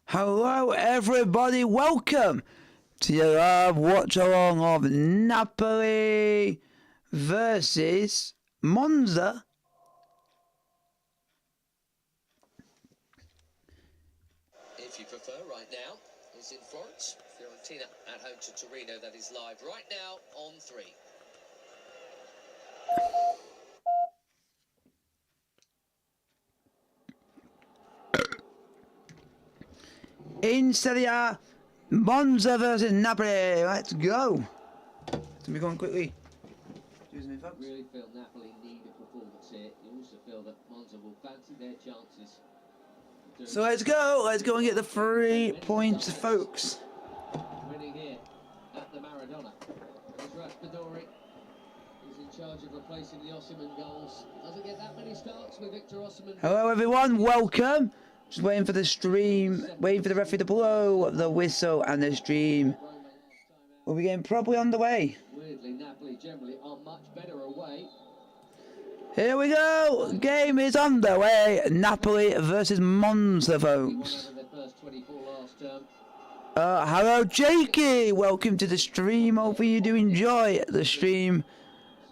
Hello everybody, welcome to your watch along of Napoli versus Monza. If you prefer, right now is in Florence. Fiorentina at home to Torino. That is live right now on 3. In Serie A, Monza versus Napoli. Let's go. It's going to be going quickly. Excuse me, folks. Really feel Napoli need a performance here. You also feel that Monza will fancy their chances. So let's go. Let's go and get the 3 points, folks. Winning here at the Maradona. There's Raspadori. He's charge of replacing the Osimhen goals. Doesn't get that many starts with Victor Osimhen. Hello everyone, welcome. Just waiting for the stream, waiting for the referee to blow the whistle, and the stream will be getting properly underway. Weirdly, Napoli generally are much better away. Here we go, game is underway. Napoli versus Monza, folks. Hello Jakey, welcome to the stream. Hopefully you do enjoy the stream.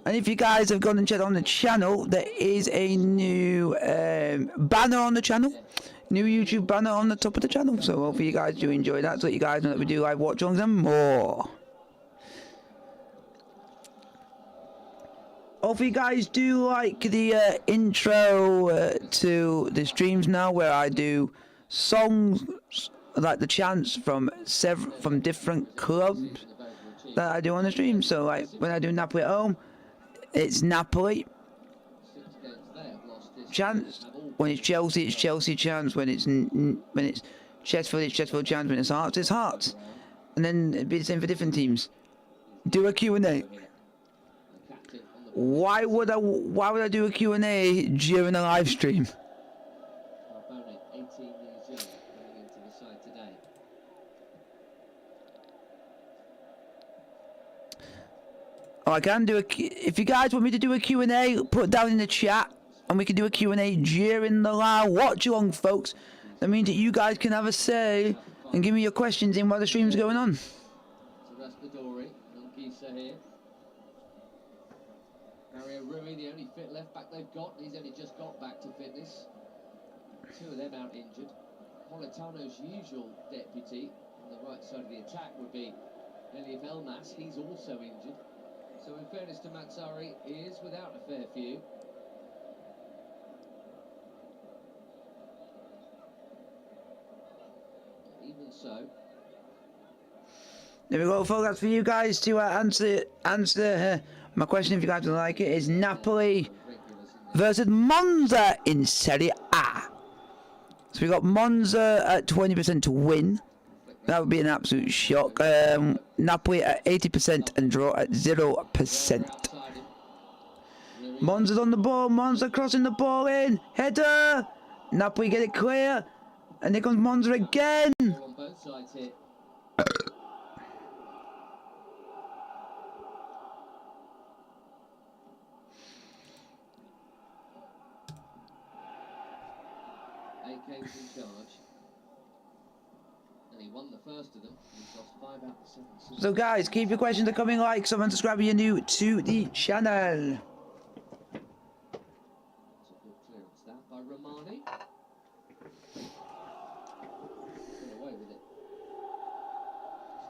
And if you guys have gone and checked on the channel, there is a new banner on the channel. New YouTube banner on the top of the channel. So hopefully you guys do enjoy that. So that you guys know that we do live watch-alongs and more. Hopefully you guys do like the intro to the streams now, where I do songs like the chants from different clubs that I do on the stream. So like when I do Napoli at home, it's Napoli chants. When it's Chelsea chants. When it's Sheffield, it's Sheffield chants. When it's Hearts. And then it'd be the same for different teams. Do a Q&A. Why would I do a Q&A during a live stream? Oh, I can do a. If you guys want me to do a Q&A, put it down in the chat, and we can do a Q&A during the live watch along, folks. That means that you guys can have a say and give me your questions in while the stream's going on. The only fit left back they've got, he's only just got back to fitness. Two of them out injured. Politano's usual deputy on the right side of the attack would be Elif Elmas. He's also injured. So in fairness to Matsari, he is without a fair few. Even so. There we go, folks. That's for you guys to answer my question, if you guys would like it. Is Napoli versus Monza in Serie A. So we got Monza at 20% to win. That would be an absolute shock. Napoli at 80% and draw at 0%. Monza's on the ball. Monza crossing the ball in. Header. Napoli get it clear. And here comes Monza again. On both sides here. AK's in charge. And he won the first of them. He's lost 5 out of 7. So guys, keep your questions coming, like, subscribe, subscribe if you're new to the channel. That's a good clearance that by Romani. Get away with it.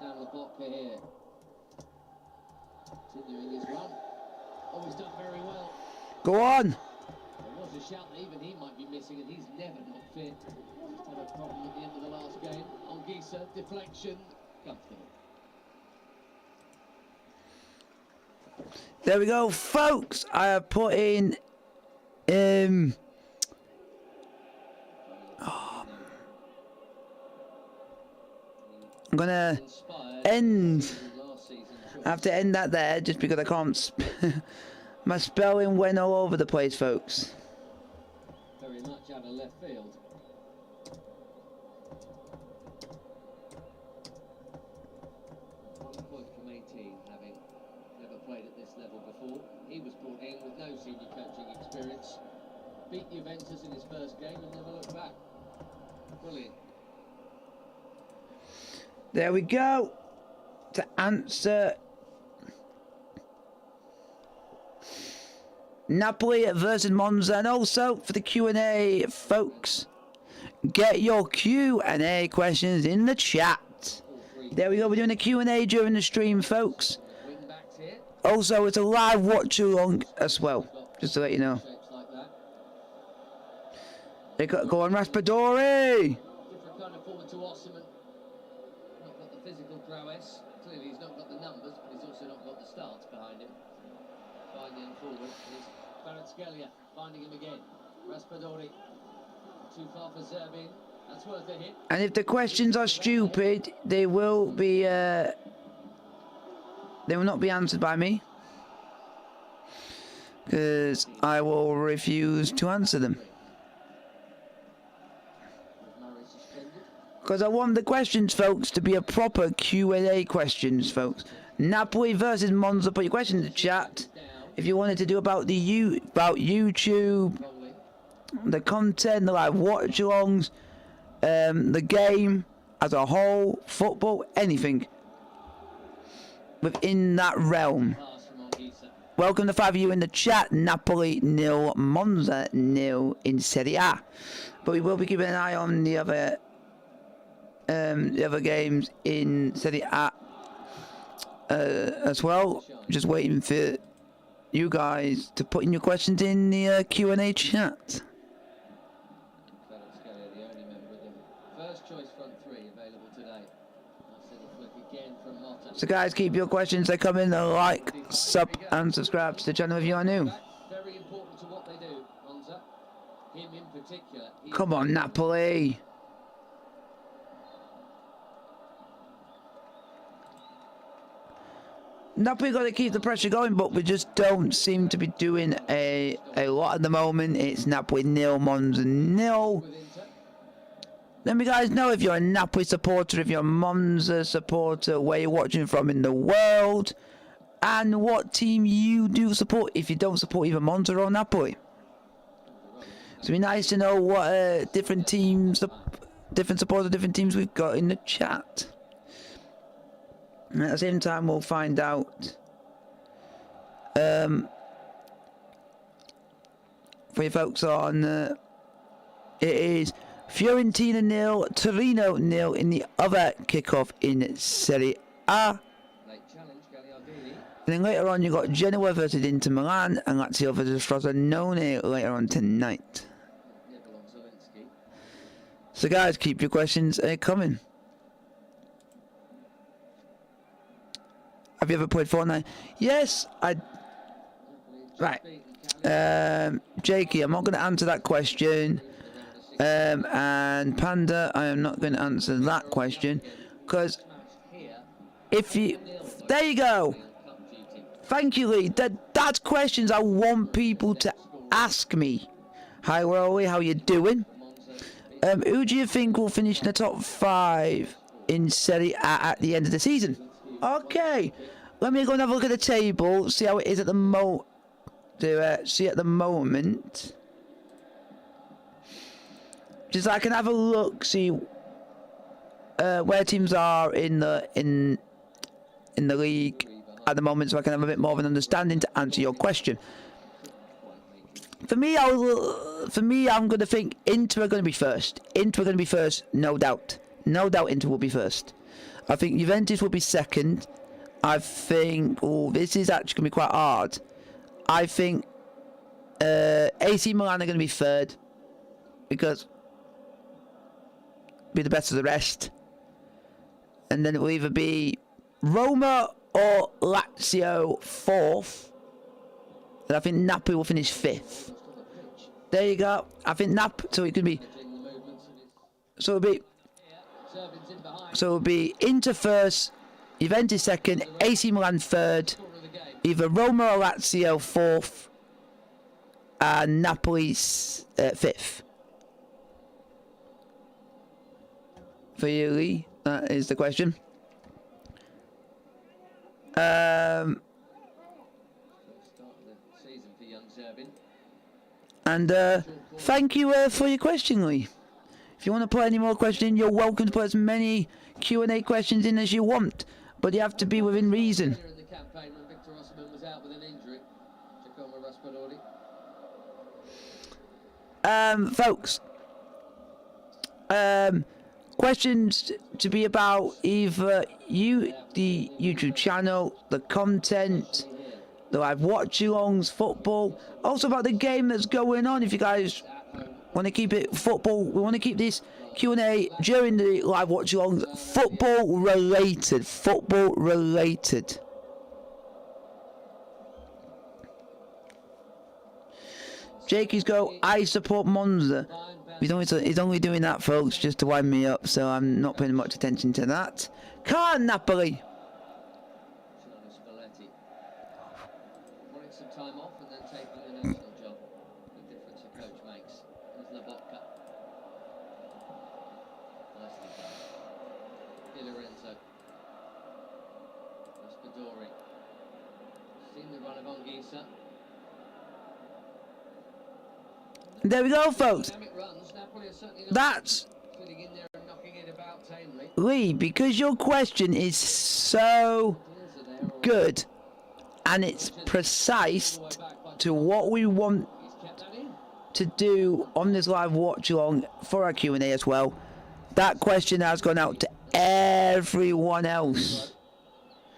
Down the block here. Continuing his run. Oh, he's done very well. Go on. There was a shout that even he might be missing, and he's never not fit. Just had a problem at the end of the last game. On Gisa, deflection, comfortable. There we go, folks. I have put in I'm gonna end. I have to end that there just because I can't. My spelling went all over the place, folks. Very much out of left field. 1 point from 18, having never played at this level before. He was brought in with no senior coaching experience. Beat Juventus in his first game and never looked back. Brilliant. There we go. To answer Napoli versus Monza, and also for the Q&A, folks, get your Q&A questions in the chat. There we go, we're doing a Q&A during the stream, folks. Also, it's a live watch along as well, just to let you know. They go on Raspadori. Different kind of forward to Osimhen. Not got the physical prowess. Clearly he's not got the numbers, but he's also not got the starts behind him. Finding forward is Kvaratskhelia, finding him again. Raspadori, too far for Zerbin. That's worth a hit. And if the questions are stupid, they will be. They will not be answered by me. because I will refuse to answer them. Because I want the questions, folks, to be a proper Q&A questions, folks. Napoli versus Monza. Put your question in the chat. If you wanted to do about YouTube, the content, the live watch-alongs, the game as a whole, football, anything within that realm. Welcome to 5 of you in the chat. Napoli 0, Monza 0 in Serie A. But we will be keeping an eye on the other games in Serie A as well. Just waiting for you guys to put in your questions in the Q&A chat. So guys, keep your questions. They come in. Like, sub, and subscribe to the channel if you are new. Very important to what they do, Monza. Him in particular. Come on, Napoli. Napoli got to keep the pressure going, but we just don't seem to be doing a lot at the moment. It's Napoli 0, Monza 0. Let me guys know if you're a Napoli supporter, if you're a Monza supporter, where you're watching from in the world, and what team you do support if you don't support either Monza or Napoli. So it'd be nice to know what different teams, different supporters of different teams we've got in the chat. And at the same time, we'll find out for you folks on it is Fiorentina 0, Torino 0 in the other kickoff in Serie A. And then later on, you got Genoa versus Inter Milan and Lazio versus Frosinone later on tonight. So guys, keep your questions coming. Have you ever played Fortnite? Yes, Right. Jakey, I'm not going to answer that question. And Panda, I am not going to answer that question. Because if you... There you go. Thank you, Lee. That's questions I want people to ask me. Hi, Rolly. How you doing? Who do you think will finish in the top 5 in Serie A at the end of the season? Okay, let me go and have a look at the table, see how it is at the moment. Just so I can have a look, see where teams are in the league at the moment, so I can have a bit more of an understanding to answer your question. For me, I'm going to think Inter are going to be first. Inter are going to be first, no doubt. No doubt Inter will be first. I think Juventus will be second. I think... Oh, this is actually going to be quite hard. I think AC Milan are going to be third. Because... be the best of the rest. And then it will either be Roma or Lazio fourth. And I think Napoli will finish fifth. There you go. I think so it could be... So it'll be Inter first, Juventus second, AC Milan third, either Roma or Lazio fourth, and Napoli fifth. For you, Lee, that is the question. And thank you for your question, Lee. If you want to put any more questions in, you're welcome to put as many Q&A questions in as you want, but you have to be within reason. Folks, questions to be about either the YouTube channel, the content, the live watch-alongs, football, also about the game that's going on. If you guys want to keep it football, we want to keep this Q&A during the live watch-alongs football related. Jakey's go, I support Monza. He's only doing that, folks, just to wind me up, so I'm not paying much attention to that. Come on, Napoli! There we go, folks. Dynamic runs. Napoli are certainly not That's sitting in there and knocking it about tamely. Lee, because your question is so Ideas are there already. good and it's precise to what we want He's kept that in. to do on this live watch along for our Q&A as well. That question has gone out to everyone else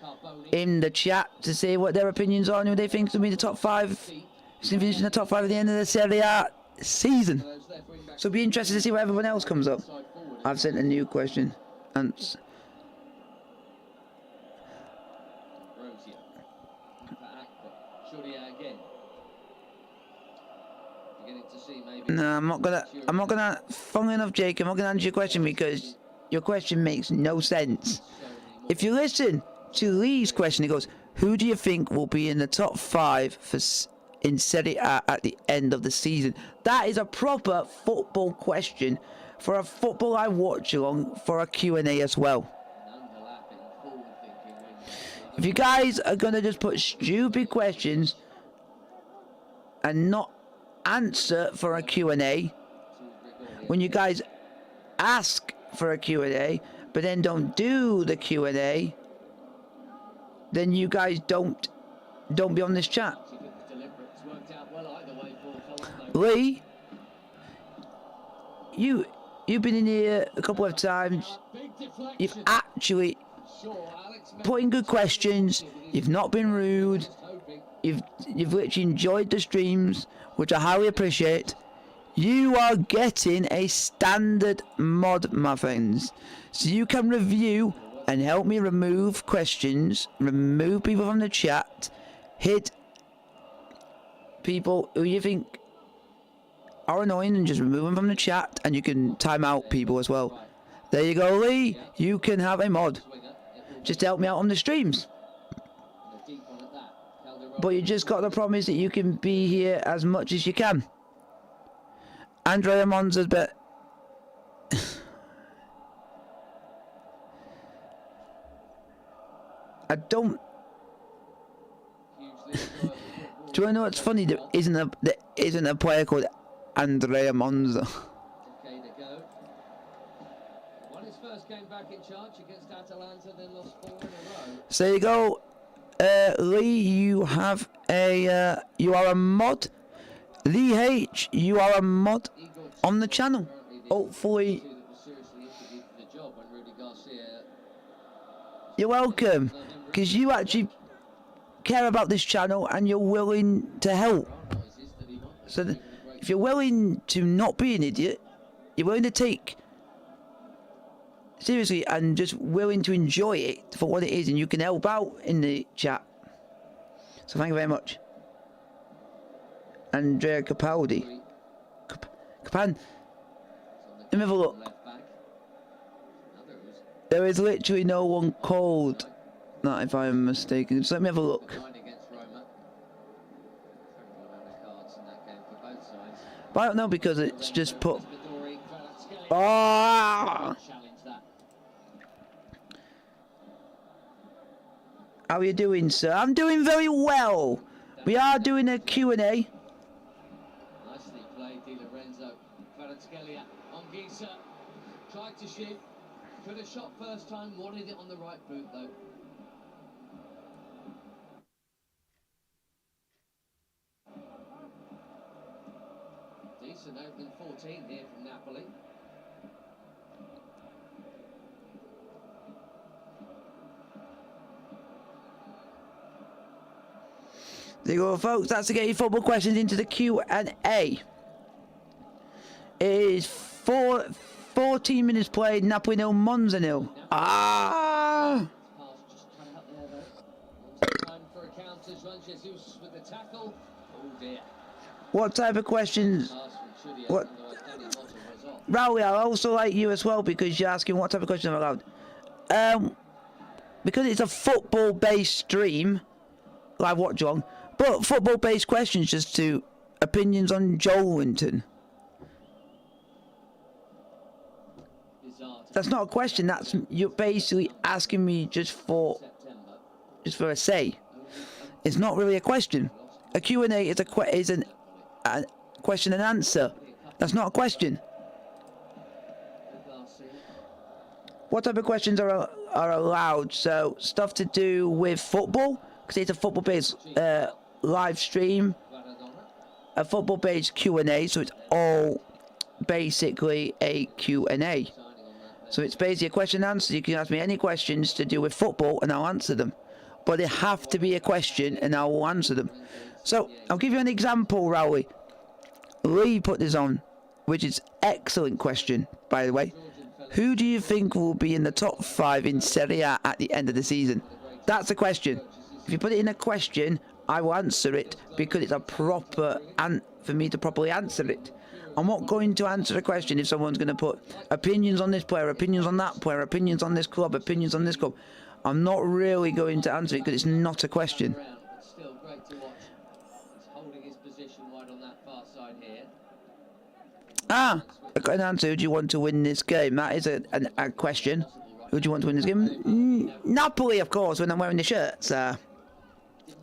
Carboni. in the chat to say what their opinions are and who they think will be the top 5. Who's going to finish in the top 5 at the end of the Serie A season. Those left wing back So be interested to see what everyone else comes up. side forward. I've sent a new question. And Rozier. Back, but Churia again. Beginning to see maybe. no, I'm not gonna funnily enough, Jake, I'm not gonna answer your question because your question makes no sense. If you listen to Lee's question, it goes, who do you think will be in the top 5 for in Serie A at the end of the season? That is a proper football question for a football I watch along for a Q&A as well. Overlapping, forward-thinking wing. If you guys are gonna just put stupid questions and not answer for a Q&A, when you guys ask for a Q&A but then don't do the Q&A, then you guys don't be on this chat. It's worked out well either way for Colombo. Lee, you've been in here a couple of times. Big You've deflection. actually Sure, Alex put in good questions. You've not been rude. just hoping. You've literally enjoyed the streams, which I highly appreciate. You are getting a standard mod, my friends. So you can review and help me remove questions, remove people from the chat, hit people who you think are annoying and just remove them from the chat, and you can time out people as well. There you go, Lee. You can have a mod. Swinger. It will Just help me out on the streams. be a deep one at that. Calderon. But you just got to promise that you can be here as much as you can. Andrea Monza's bet. I don't. Hugely enjoyable football. Do you know what's funny? There isn't a player called Andrea Monza. Decade ago. Won his first game back in charge against Atalanta, then lost 4 in a row. So there you go, Lee. You have a. You are a mod. Lee H. You are a mod Igor on the channel. apparently the Hopefully, two that was seriously interviewed for the job when Rudy Garcia you're welcome, because you actually care about this channel and you're willing to help. rises that he won. So if you're willing to not be an idiot, you're willing to take seriously and just willing to enjoy it for what it is, and you can help out in the chat. So thank you very much. Andrea Capaldi. Capan. Let me have a look. Left back. Another who's There is literally no one called that, if I'm mistaken. So let me have a look. behind against Roma. Terrible amount of cards in that game for both sides. But I don't know because it's just put. Raspadori, Kvaratskhelia. Oh! Challenge that. How are you doing, sir? I'm doing very well. We are doing a Q&A. Nicely played, Di Lorenzo. Kvaratskhelia on Gisa. Tried to shoot. Could have shot first time, wanted it on the right boot though. Decent opening 14 here from Napoli. There you go, folks. That's to get your football questions into the Q&A. It is 14 minutes played. Napoli 0, Monza 0. Ah! Pass just cut out there though. Monza time for a counter. Juan Jesus with the tackle. Oh dear. What type of questions? Pass from Chudia. What? Otherwise Danny Motta was off. Rowley, I also like you as well because you're asking what type of questions I'm allowed. Because it's a football-based stream, live watch along, but football-based questions just to opinions on Joel Winton. Bizarre to That's not a question. That's you're basically asking me just for September. a say. It's not really a question. A Q&A is a question and answer. That's not a question. What type of questions are allowed? So stuff to do with football, because it's a football-based live stream, a football-based Q&A, so it's all basically a Q&A. So it's basically a question and answer. You can ask me any questions to do with football and I'll answer them. But they have to be a question and I will answer them. So I'll give you an example, Rowley. Lee put this on, which is excellent question, by the way. Who do you think will be in the top 5 in Serie A at the end of the season? That's a question. If you put it in a question, I will answer it because it's a proper for me to properly answer it. I'm not going to answer a question if someone's going to put opinions on this player, opinions on that player, opinions on this club, opinions on this club. I'm not really going to answer it because it's not a question. Ah, I got an answer. Who do you want to win this game? That is a question. Who do you want to win this game? Napoli, of course, when I'm wearing the shirts.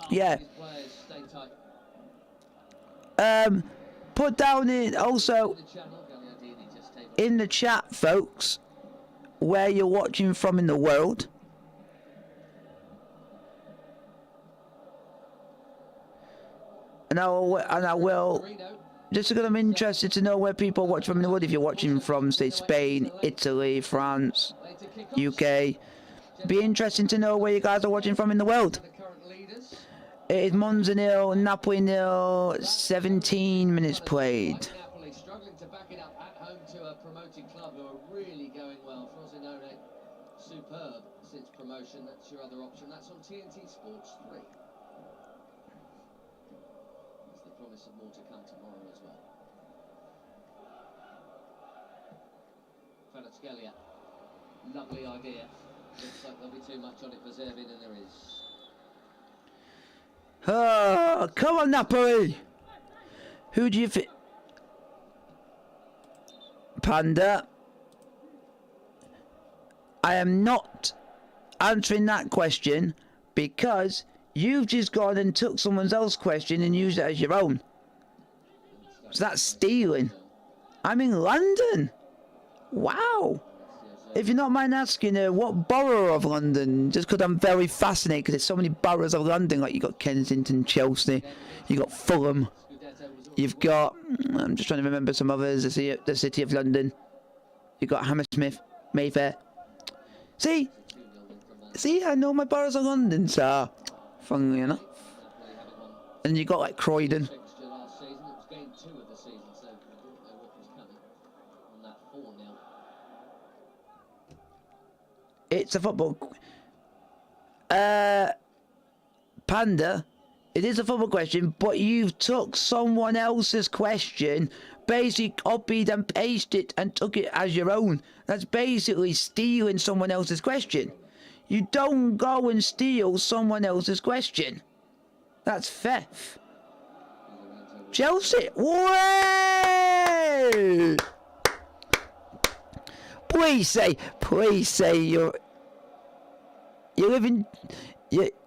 Yeah. Put down in also in the chat, folks, where you're watching from in the world. And I will, just because I'm interested to know where people watch from in the world. If you're watching from, say, Spain, Italy, France, UK, be interesting to know where you guys are watching from in the world. It is Monza 0, Napoli 0, 17 minutes played. Napoli struggling to back it up at home to a promoting club who are really going well. Frosinone, superb since promotion. That's your other option. That's on TNT Sports 3. There's the promise of more to come tomorrow as well. Kvaratskhelia, lovely idea. Looks like there'll be too much on it for Zervin, and there is. Oh, come on, Napoli. Who do you think? Panda. I am not answering that question because you've just gone and took someone else's question and used it as your own. So that's stealing. I'm in London. Wow. If you're not mind asking, what borough of London? Just because I'm very fascinated, because there's so many boroughs of London. Like, you've got Kensington, Chelsea, you've got Fulham, you've got, I'm just trying to remember some others, the City of London, you've got Hammersmith, Mayfair. See, I know my boroughs of London, so, funnily enough. And you've got, like, Croydon. It's a football. Panda, it is a football question, but you've took someone else's question, basically copied and pasted it and took it as your own. That's basically stealing someone else's question. You don't go and steal someone else's question. That's theft. Chelsea. Way! Please say you're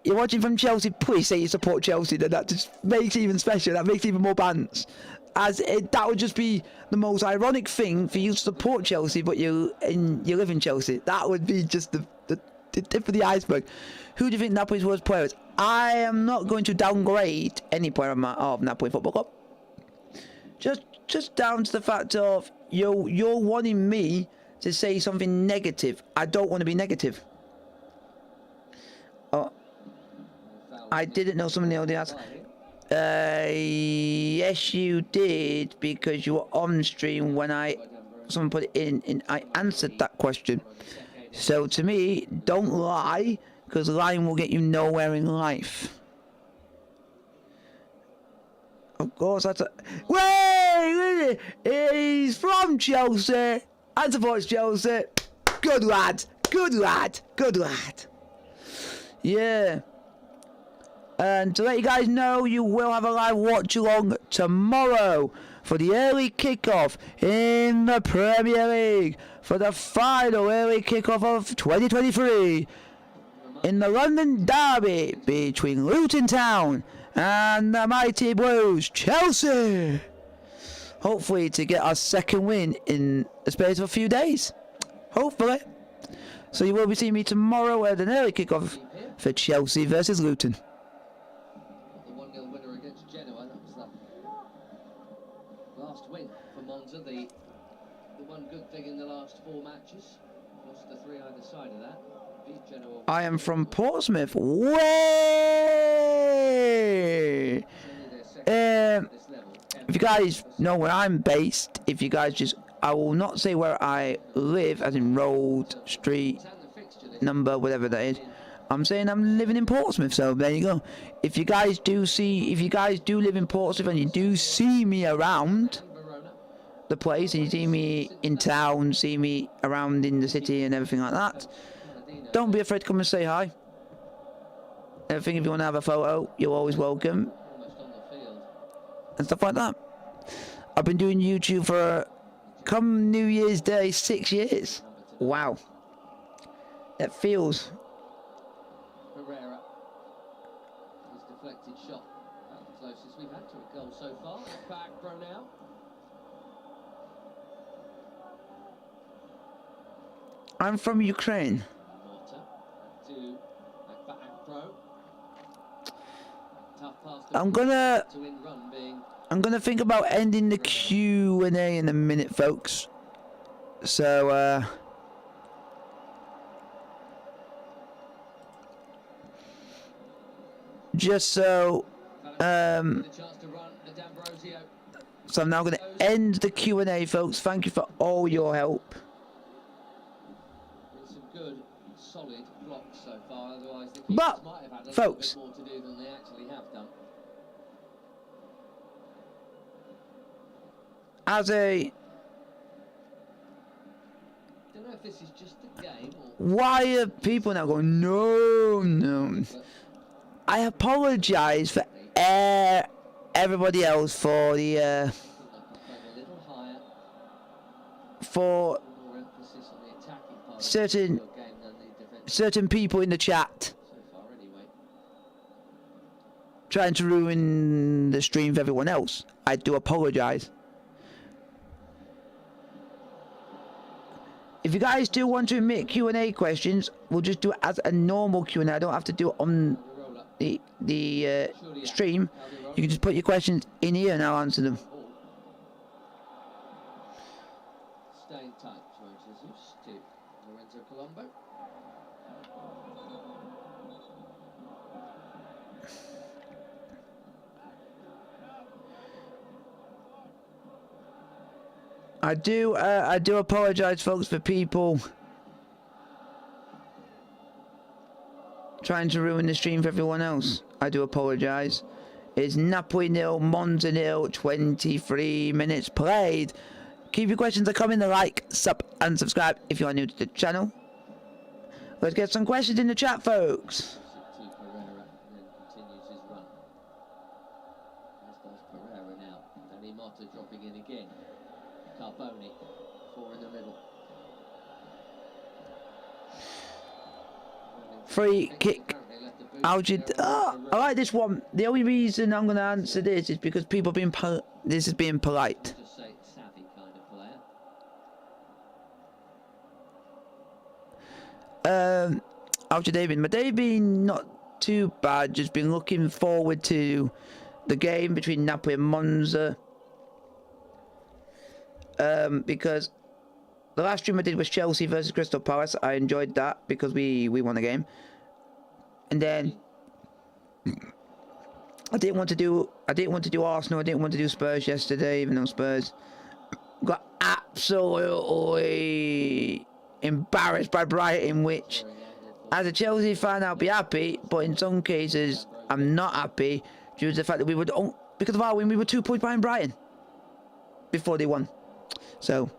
watching from Chelsea. Please say you support Chelsea. Then that just makes it even special. That makes even more bands. That would just be the most ironic thing for you to support Chelsea, but you live in Chelsea. That would be just the tip of the iceberg. Who do you think Napoli's worst player is? I am not going to downgrade any player of Napoli Football Club. Just down to the fact of you're wanting me to say something negative. I don't want to be negative. Oh, I didn't know somebody else asked. Yes, you did, because you were on stream when someone put it in, and I answered that question. So to me, don't lie, because lying will get you nowhere in life. Of course, that's a. Wait, he's from Chelsea. And supports Chelsea. Good lad. Good lad. Good lad. Yeah. And to let you guys know, you will have a live watch along tomorrow for the early kickoff in the Premier League, for the final early kickoff of 2023 in the London derby between Luton Town and the mighty Blues, Chelsea. hopefully to get our second win in the space of a few days. Hopefully. So you will be seeing me tomorrow at an early kickoff for Chelsea versus Luton. The 1-0 winner against Genoa. That was the last win for Monza. The one good thing in the last 4 matches. Lost the 3 either side of that. Beat Genoa. I am from Portsmouth. Way! If you guys know where I'm based, if you guys just, I will not say where I live, as in road, street, number, whatever that is. I'm saying I'm living in Portsmouth, so there you go. If you guys do live in Portsmouth and you do see me around the place, and you see me in town, see me around in the city and everything like that, don't be afraid to come and say hi. I think if you want to have a photo, you're always welcome. And stuff like that. I've been doing YouTube for, come New Year's Day, 6 years. Wow. It feels. Herrera. His deflected shot. About the closest we've had to a goal so far. Back pro now. I'm from Ukraine. To back pro. Tough pass to win run being. I'm gonna think about ending the Q&A in a minute, folks. So, just so, so I'm now gonna end the Q&A, folks. Thank you for all your help. Some good, solid blocks so far. Otherwise, the But, might have had a folks, little bit more to do than they actually have done. as a, Don't know if this is just a game or. why are people now going, no? I apologise for everybody else for the for certain people in the chat trying to ruin the stream for everyone else. I do apologise. If you guys do want to admit Q&A questions, we'll just do it as a normal Q&A. I don't have to do it on the stream. You can just put your questions in here and I'll answer them. Stay in touch, Jesus, to Lorenzo Colombo. I do apologise, folks, for people trying to ruin the stream for everyone else. I do apologise. It's Napoli 0, Monza 0, 23 minutes played. Keep your questions coming, like, sub and subscribe if you are new to the channel. Let's get some questions in the chat, folks. Dropping in again. Carboni, 4 in the middle. Free kick. I like this one. The only reason I'm going to answer this is because people being this is being polite. Just say savvy kind of player. How's your day been? My day been not too bad. Just been looking forward to the game between Napoli and Monza. Because the last stream I did was Chelsea versus Crystal Palace. I enjoyed that because we won the game. And then I didn't want to do Arsenal. I didn't want to do Spurs yesterday, even though Spurs got absolutely embarrassed by Brighton, which as a Chelsea fan I'll be happy, but in some cases I'm not happy due to the fact that because of our win we were 2 points behind Brighton before they won. So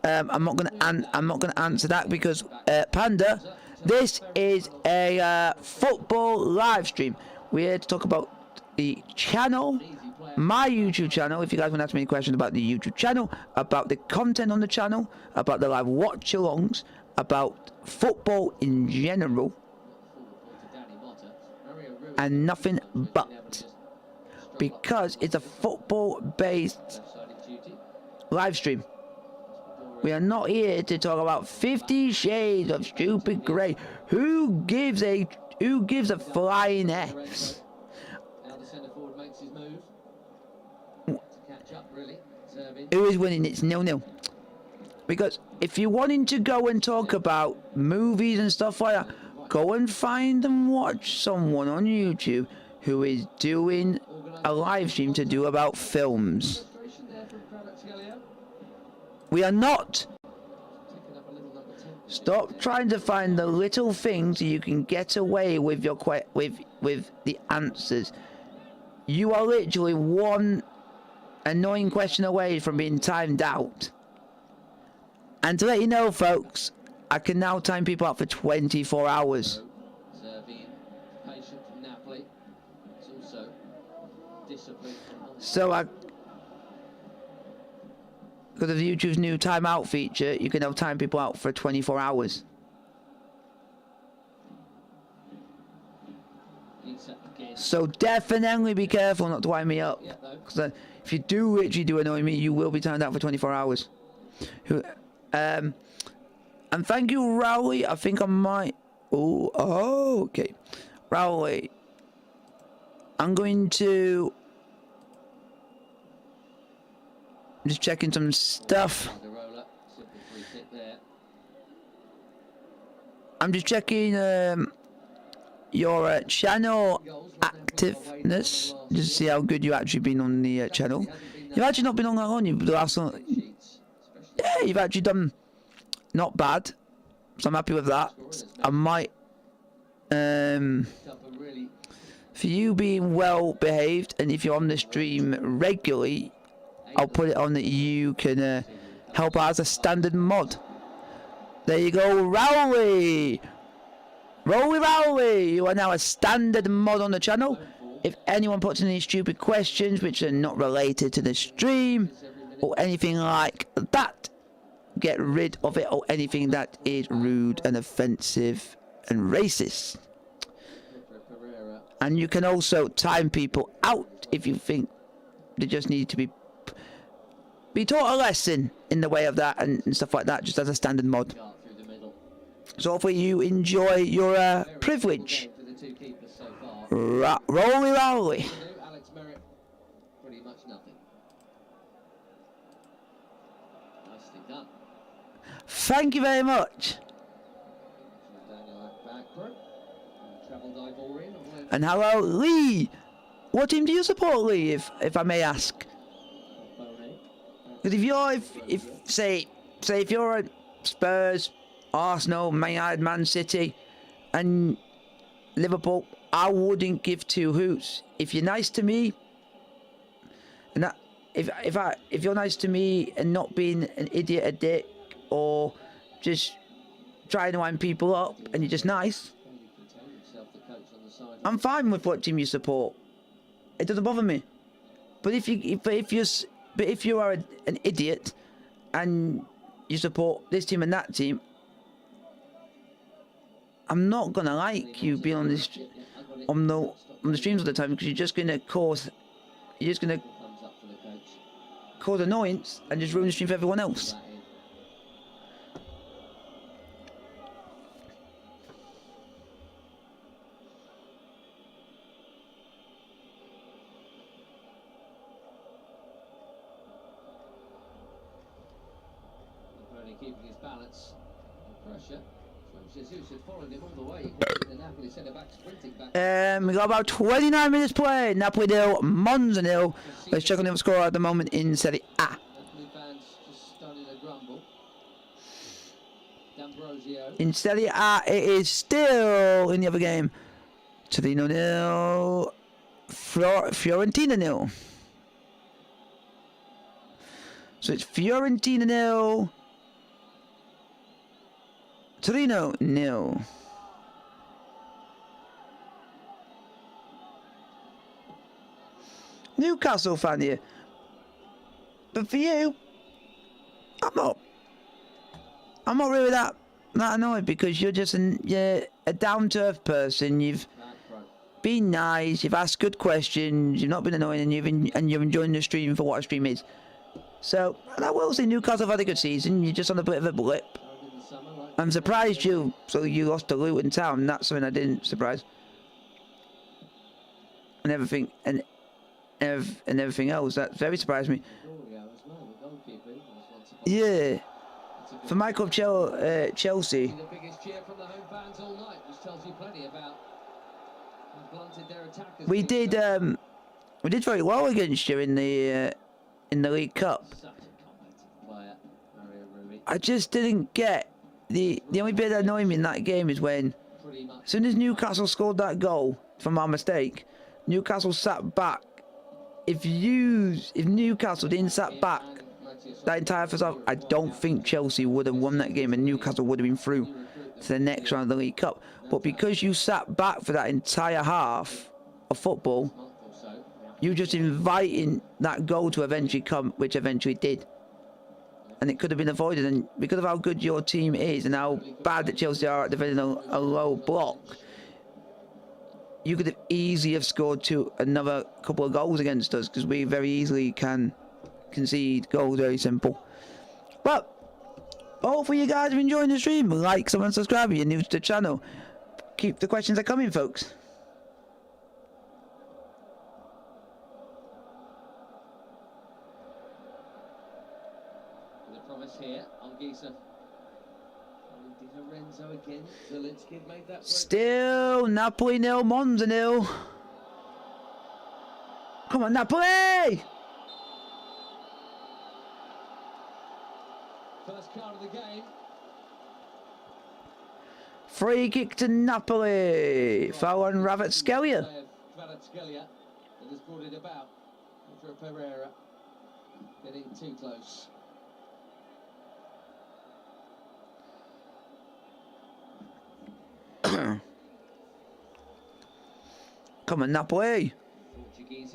I'm not gonna answer that because Panda, this is a football live stream. We're here to talk about the channel, my YouTube channel. If you guys want to ask me any questions about the YouTube channel, about the content on the channel, about the live watch-alongs, about football in general, and nothing but, because it's a football-based live stream. We are not here to talk about 50 Shades of Stupid Grey. Who gives a flying F? Now the centre forward makes his move. To catch up, really. Who is winning? It's 0-0. Because if you're wanting to go and talk about movies and stuff like that, go and find and watch someone on YouTube who is doing a live stream to do about films. We are not. Stop trying to find the little things you can get away with your with the answers. You are literally one annoying question away from being timed out. And to let you know, folks, I can now time people out for 24 hours. Patient from Napoli. It's also discipline from Monza. So because of YouTube's new timeout feature, you can now time people out for 24 hours. So definitely be careful not to wind me up. Because if you do literally do annoy me, you will be timed out for 24 hours. And thank you, Rowley. I think I might. Oh, okay. Rowley. I'm going to. I'm just checking some stuff. I'm just checking your channel activeness, just to see how good you actually been on the channel. You've actually not been on that long. Yeah, you've actually done not bad, so I'm happy with that. I might, for you being well behaved, and if you're on the stream regularly, I'll put it on that you can help out as a standard mod. There you go, Rowley! Rowley! You are now a standard mod on the channel. If anyone puts in any stupid questions which are not related to the stream, or anything like that, get rid of it, or anything that is rude and offensive and racist. And you can also time people out if you think they just need to be taught a lesson in the way of that and stuff like that, just as a standard mod. So hopefully you enjoy your privilege. Rowley. Thank you very much. And hello, Lee. What team do you support, Lee, if I may ask? Because if you're a Spurs, Arsenal, Man United, Man City, and Liverpool, I wouldn't give two hoots. If you're nice to me, and that, if you're nice to me and not being an idiot, a dick, or just trying to wind people up, and you're just nice, I'm fine with what team you support. It doesn't bother me. But if you are an idiot and you support this team and that team, I'm not gonna like you being on this on the streams all the time, because you're just gonna cause annoyance and just ruin the stream for everyone else. Keeping his balance and pressure. Jesus had followed him all the way. The Napoli centre back sprinting back. We got about 29 minutes played. Napoli 0, Monza 0. Let's check on the score at the moment in Serie A. Napoli fans just starting to grumble. D'Ambrosio. In Serie A, it is still in the other game. Torino 0, Fiorentina 0. So it's Fiorentina 0. Torino 0. Newcastle fan here. But for you, I'm not really that annoyed, because you're just you're a down-to-earth person. You've been nice, you've asked good questions, you've not been annoying, and you're enjoying the stream for what a stream is. So, and I will say Newcastle have had a good season. You're just on a bit of a blip. I'm surprised you lost to Luton Town. That's something I didn't surprise. And everything everything else that very surprised me. Yeah. For my club Chelsea. We did very well against you in the League Cup. I just didn't get the only bit that annoyed me in that game is when as soon as Newcastle scored that goal from our mistake, Newcastle sat back. If Newcastle didn't sat back that entire first half, I don't think Chelsea would have won that game and Newcastle would have been through to the next round of the League Cup. But because you sat back for that entire half of football, you just inviting that goal to eventually come, which eventually did. And it could have been avoided, and because of how good your team is and how bad that Chelsea are at defending a low block, you could have easily have scored another couple of goals against us, because we very easily can concede goals, very simple. But hopefully you guys are enjoying the stream. Like, someone, subscribe if you're new to the channel. Keep the questions coming, folks. The promise here on Gisa. Di Lorenzo again. Zielinski made that break. Still Napoli 0, Monza 0. Come on, Napoli! First card of the game. Free kick to Napoli. Foul on Kvaratskhelia. Kvaratskhelia that has brought it about. After Pereira getting too close. Come on, Napoli. Portuguese.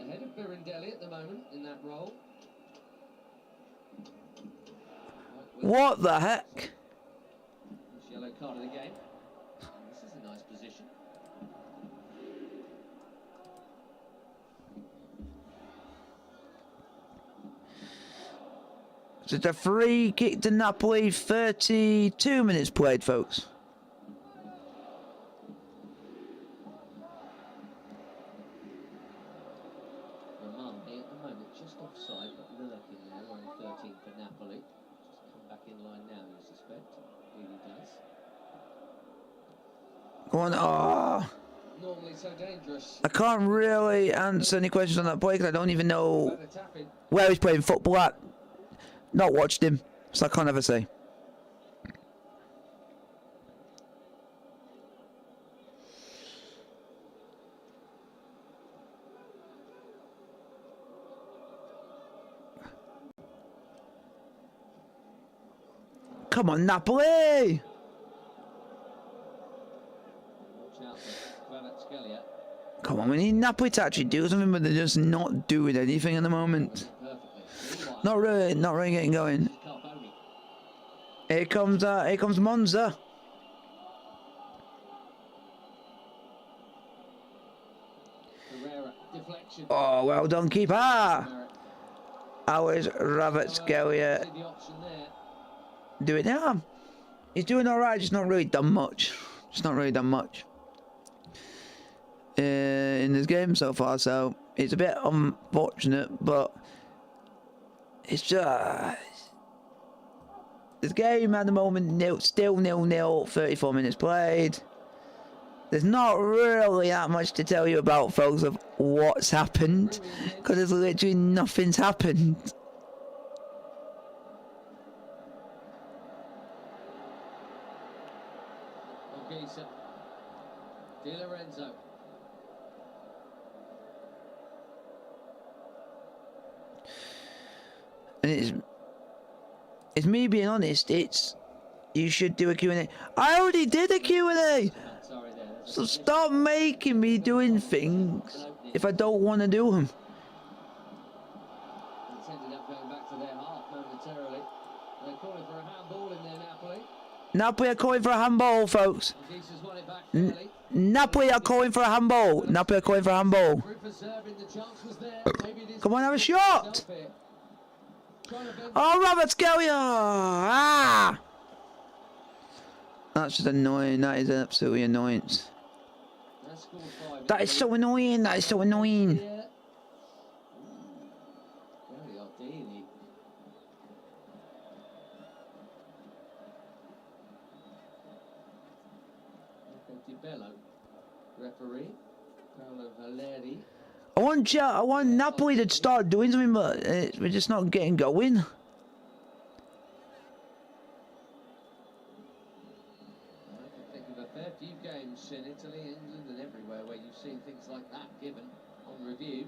Ahead of Birindelli at the moment in that role. What the heck? Yellow card of the game. This is a nice position. So it's a free kick to Napoli. 32 minutes played, folks. Romani at the moment just offside, but lurking there, wearing 13 for Napoli. Just come back in line now, you suspect. Really does. Go on. Oh. Normally so dangerous. I can't really answer any questions on that play because I don't even know where he's playing football at. Not watched him, so I can't ever say. Come on, Napoli! Watch out for Kvaratskhelia. Come on, we need Napoli to actually do something, but they're just not doing anything at the moment. Not really getting going. Here comes Monza. Oh, well done, keeper. How is Kvaratskhelia do it now? He's doing all right, just not really done much. In this game so far, so it's a bit unfortunate, but it's just this game at the moment still 0-0, 34 minutes played. There's not really that much to tell you about, folks, of what's happened, because there's literally nothing's happened. Di Lorenzo. And it's me being honest, you should do a Q&A. I already did a Q&A! So stop making me doing things if I don't want to do them. It's ended up going back to their half momentarily. They're calling for a handball in there, Napoli. Napoli are calling for a handball, folks. Gisa's won it back fairly. Napoli are calling for a handball. Napoli are calling for a handball. Preserving the chance was there. Maybe it is Come on, have a shot. Oh, Robert Scalia! Ah! That's just annoying. That is absolutely annoying. That is so annoying. That is so annoying. Very Ardini. Bello, referee, Paolo Valeri. I want Napoli to start doing something, but we're just not getting going. I can think of a fair few games in Italy, England and everywhere where you've seen things like that given on review.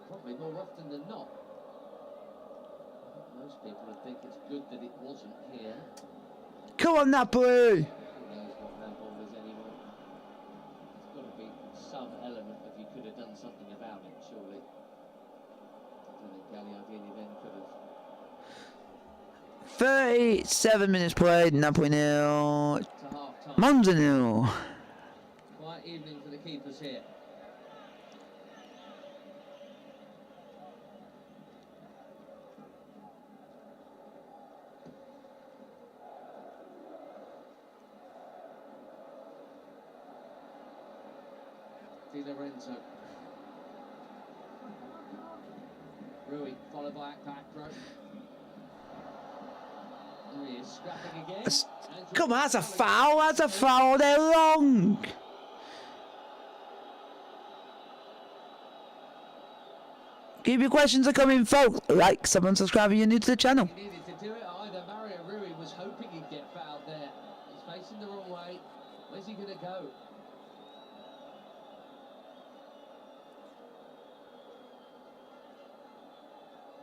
Probably more often than not. Most people would think it's good that it wasn't here. Come on, Napoli! Who knows what handball is anyway? There's got to be some element of you could have done something about it, surely. I don't think Gagliardini then could have. 37 minutes played, Napoli nil. To half time. Monza nil. Quiet evening for the keepers here. Di Lorenzo. Rui, followed by Akpakro. There he is, scrapping again. Come on, that's a foul. That's a foul. They're wrong. Keep your questions are coming, folks. Like, subscribe, subscribe if you're new to the channel. He needed to do it either. Mario Rui was hoping he'd get fouled there. He's facing the wrong way. Where's he going to go?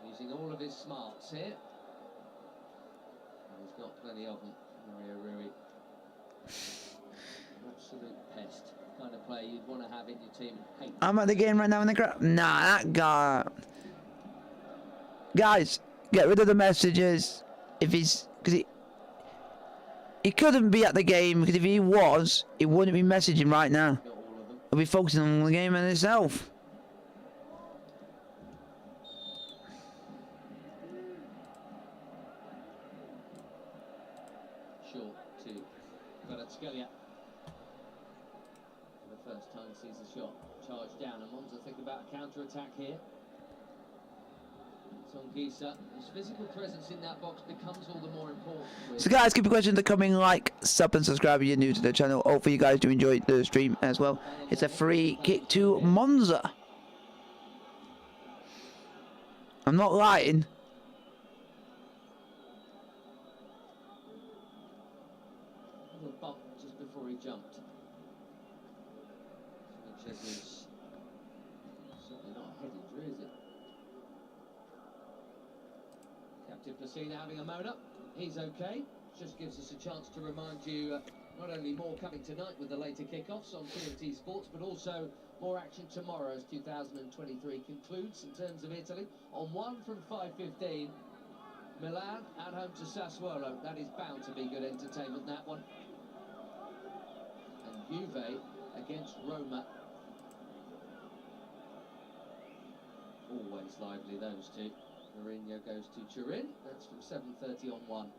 Using all of his smarts here. And he's got plenty of them, Mario Rui. Absolute pest. Kind of player you'd want to have in your team. Hate. I'm at the game right now in the crowd. Nah, that guy. Guys, get rid of the messages. If he's... Because he couldn't be at the game, because if he was, he wouldn't be messaging right now. Got all of them. He'll be focusing on the game in itself. Short to Kvaratskhelia. For the first time sees the shot charged down, and Monza think about a counter-attack here. Gisa, his physical presence in that box becomes all the more important. So guys, keep your questions coming. Like, sub and subscribe if you're new to the channel. Hopefully you guys do enjoy the stream as well. It's a free kick to Monza. I'm not lying. A little bump just before he jumped. Which is certainly not a head injury, is it? Captain Placina having a moan up. He's okay. Just gives us a chance to remind you not only more coming tonight with the later kickoffs on TNT Sports, but also more action tomorrow as 2023 concludes in terms of Italy. On 1 from 5:15, Milan at home to Sassuolo. That is bound to be good entertainment, that one. And Juve against Roma. Always lively, those two. Mourinho goes to Turin. That's from 7:30 on 1.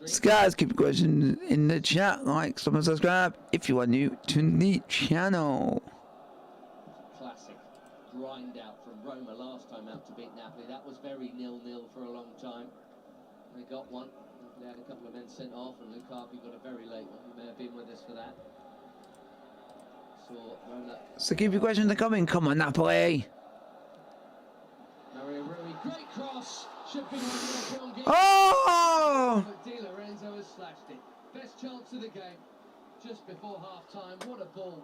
So guys, keep your questions in the chat. Like, sub and subscribe if you are new to the channel. Classic grind out from Roma last time out to beat Napoli. That was very 0-0 for a long time. They got one. They had a couple of men sent off, and Lukaku got a very late one. You may have been with us for that. Saw Roma. So keep your questions coming. Come on, Napoli. Mario Rui, great cross. Should be on the Oh! But Di Lorenzo has slashed it. Best chance of the game. Just before half time. What a ball.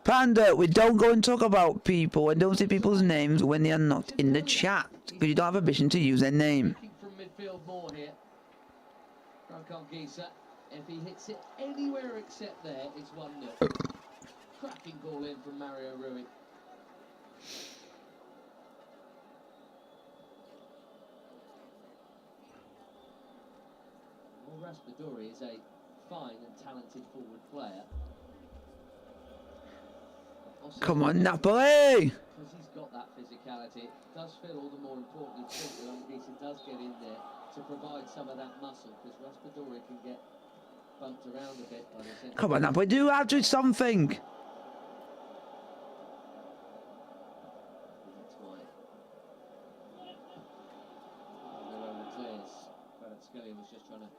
Panda, we don't go and talk about people and don't say people's names when they are not in the chat, because you don't have permission to use their name. From midfield more here. Gisa. If he hits it anywhere except there, it's 1-0. Cracking ball in from Mario Rui. Well, Raspadori is a fine and talented forward player. Also, Come on, Napoli! because he's got that physicality, it does feel all the more important to think that Anguissa does get in there to provide some of that muscle, because Raspadori can get bumped around a bit by the centre. Come on, Napoli, do have to do something. That's why. The roller clears. Kvaratskhelia was just trying to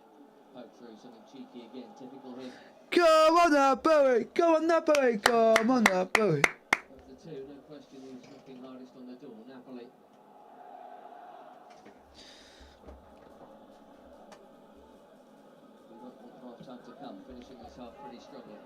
poke through something cheeky again, typical him. Come on, Napoli! Come on, Napoli! Come on, Napoli! Of the two, no question who's knocking hardest on the door, Napoli. We won't want half time to come, finishing this half pretty strongly.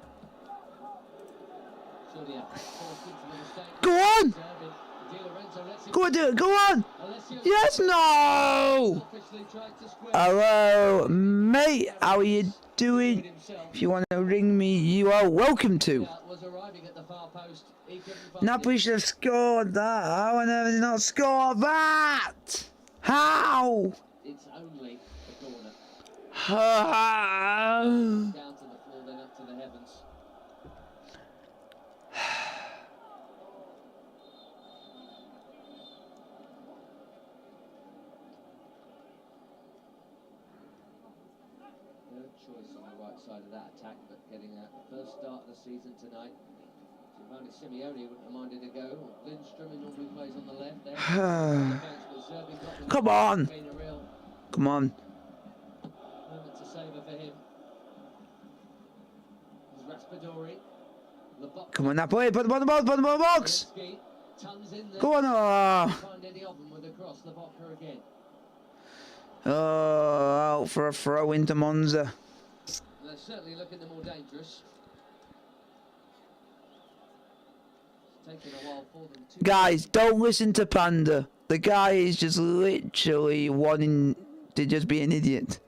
Sonia forced into the mistake. Go on! Serving. Di Lorenzo lets him Go on, do it! Go on! Alessio Yes, no! selfishly tried to square Hello, mate. How are you it doing? himself. If you want to ring me, you are welcome to. Was arriving at the far post. He couldn't find Napoli should have scored that. How on earth did he not score that? How? it. It's only a corner. Ah. Down to the floor, then up to the heavens. No choice on the right side of that attack, but getting a first start of the season tonight. Giovanni Simeone wouldn't have minded a go. Lindstrom, who normally plays on the left there. Come on. Been a real Come on. moment to savour for him. There's Raspadori. Come on, Napoli. Put the ball in the box. Put the ball in the box. Tons in there. Go on. Oh, Find any of them with a cross. The Boca again. out for a throw into Monza. They're certainly looking the more dangerous. It's taken a while for them to... Guys, don't listen to Panda. The guy is just literally wanting to just be an idiot.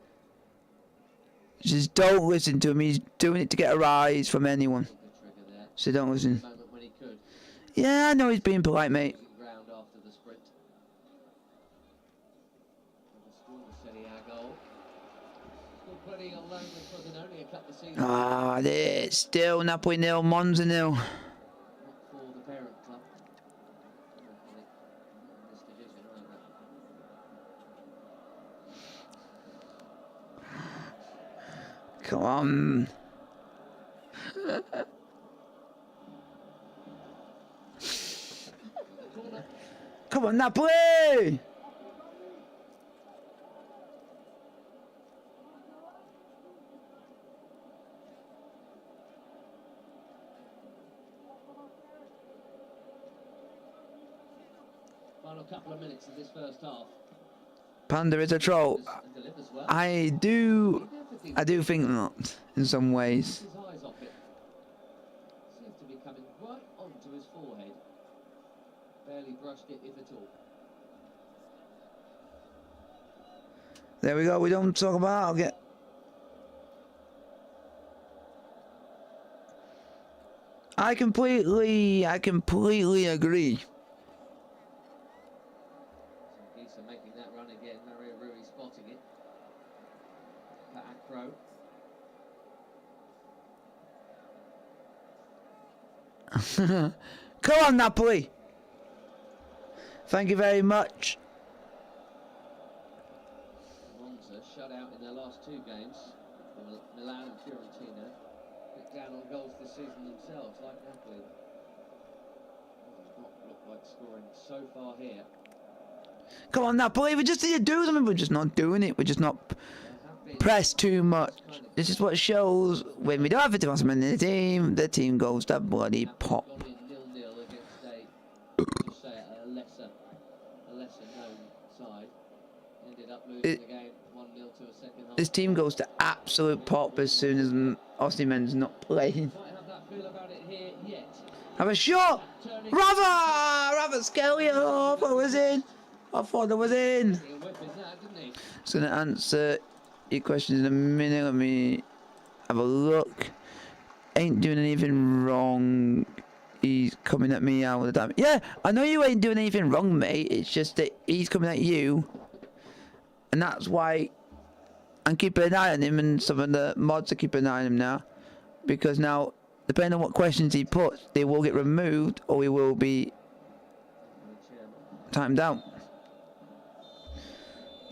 Just don't listen to him. He's doing it to get a rise from anyone. So don't listen. Moment when he could. Yeah, I know he's being polite, mate. Ground after the sprint. Scored the Serie A goal. Scored plenty on loan with Frosinone a couple of seasons. Ah, it's still Napoli nil, Monza nil. Not for the parent club. In this division either. Come on. Corner. Come on, Napoli! Final couple of minutes of this first half. Panda is a troll. And delivers well. I do think not, in some ways. His eyes off it. Seems to be coming right onto his forehead. Barely brushed it, if at all. There we go, we don't talk about I'll get... I completely agree. Anguissa making that run again. Mario Rui spotting it. Acro. Come on, Napoli! Thank you very much. Monza shut out in their last two games. Milan and Fiorentina picked down on goals this season themselves, like Napoli. Does not look like scoring so far here. Come on, Napoli, we just need to do something. We're just not doing it. We're just not There have been press too much. This is what shows when we don't have a defenseman in the team goes to bloody pop. gone in 0-0 against just say a lesser known side. Ended up losing the game 1-0 to a second half. This team goes to absolute pop as soon as Osimhen's not playing. Quite have that feel about it here yet. Have a shot! Kvaratskhelia! I thought it was in. I thought it was in. He whipped that, didn't he? Just gonna answer your questions in a minute. Let me have a look. Ain't doing anything wrong. he's coming at me all the time. Yeah, I know you ain't doing anything wrong, mate. It's just that he's coming at you. And that's why I'm keeping an eye on him, and some of the mods are keeping an eye on him now. Because now, depending on what questions he puts, they will get removed or we will be timed out.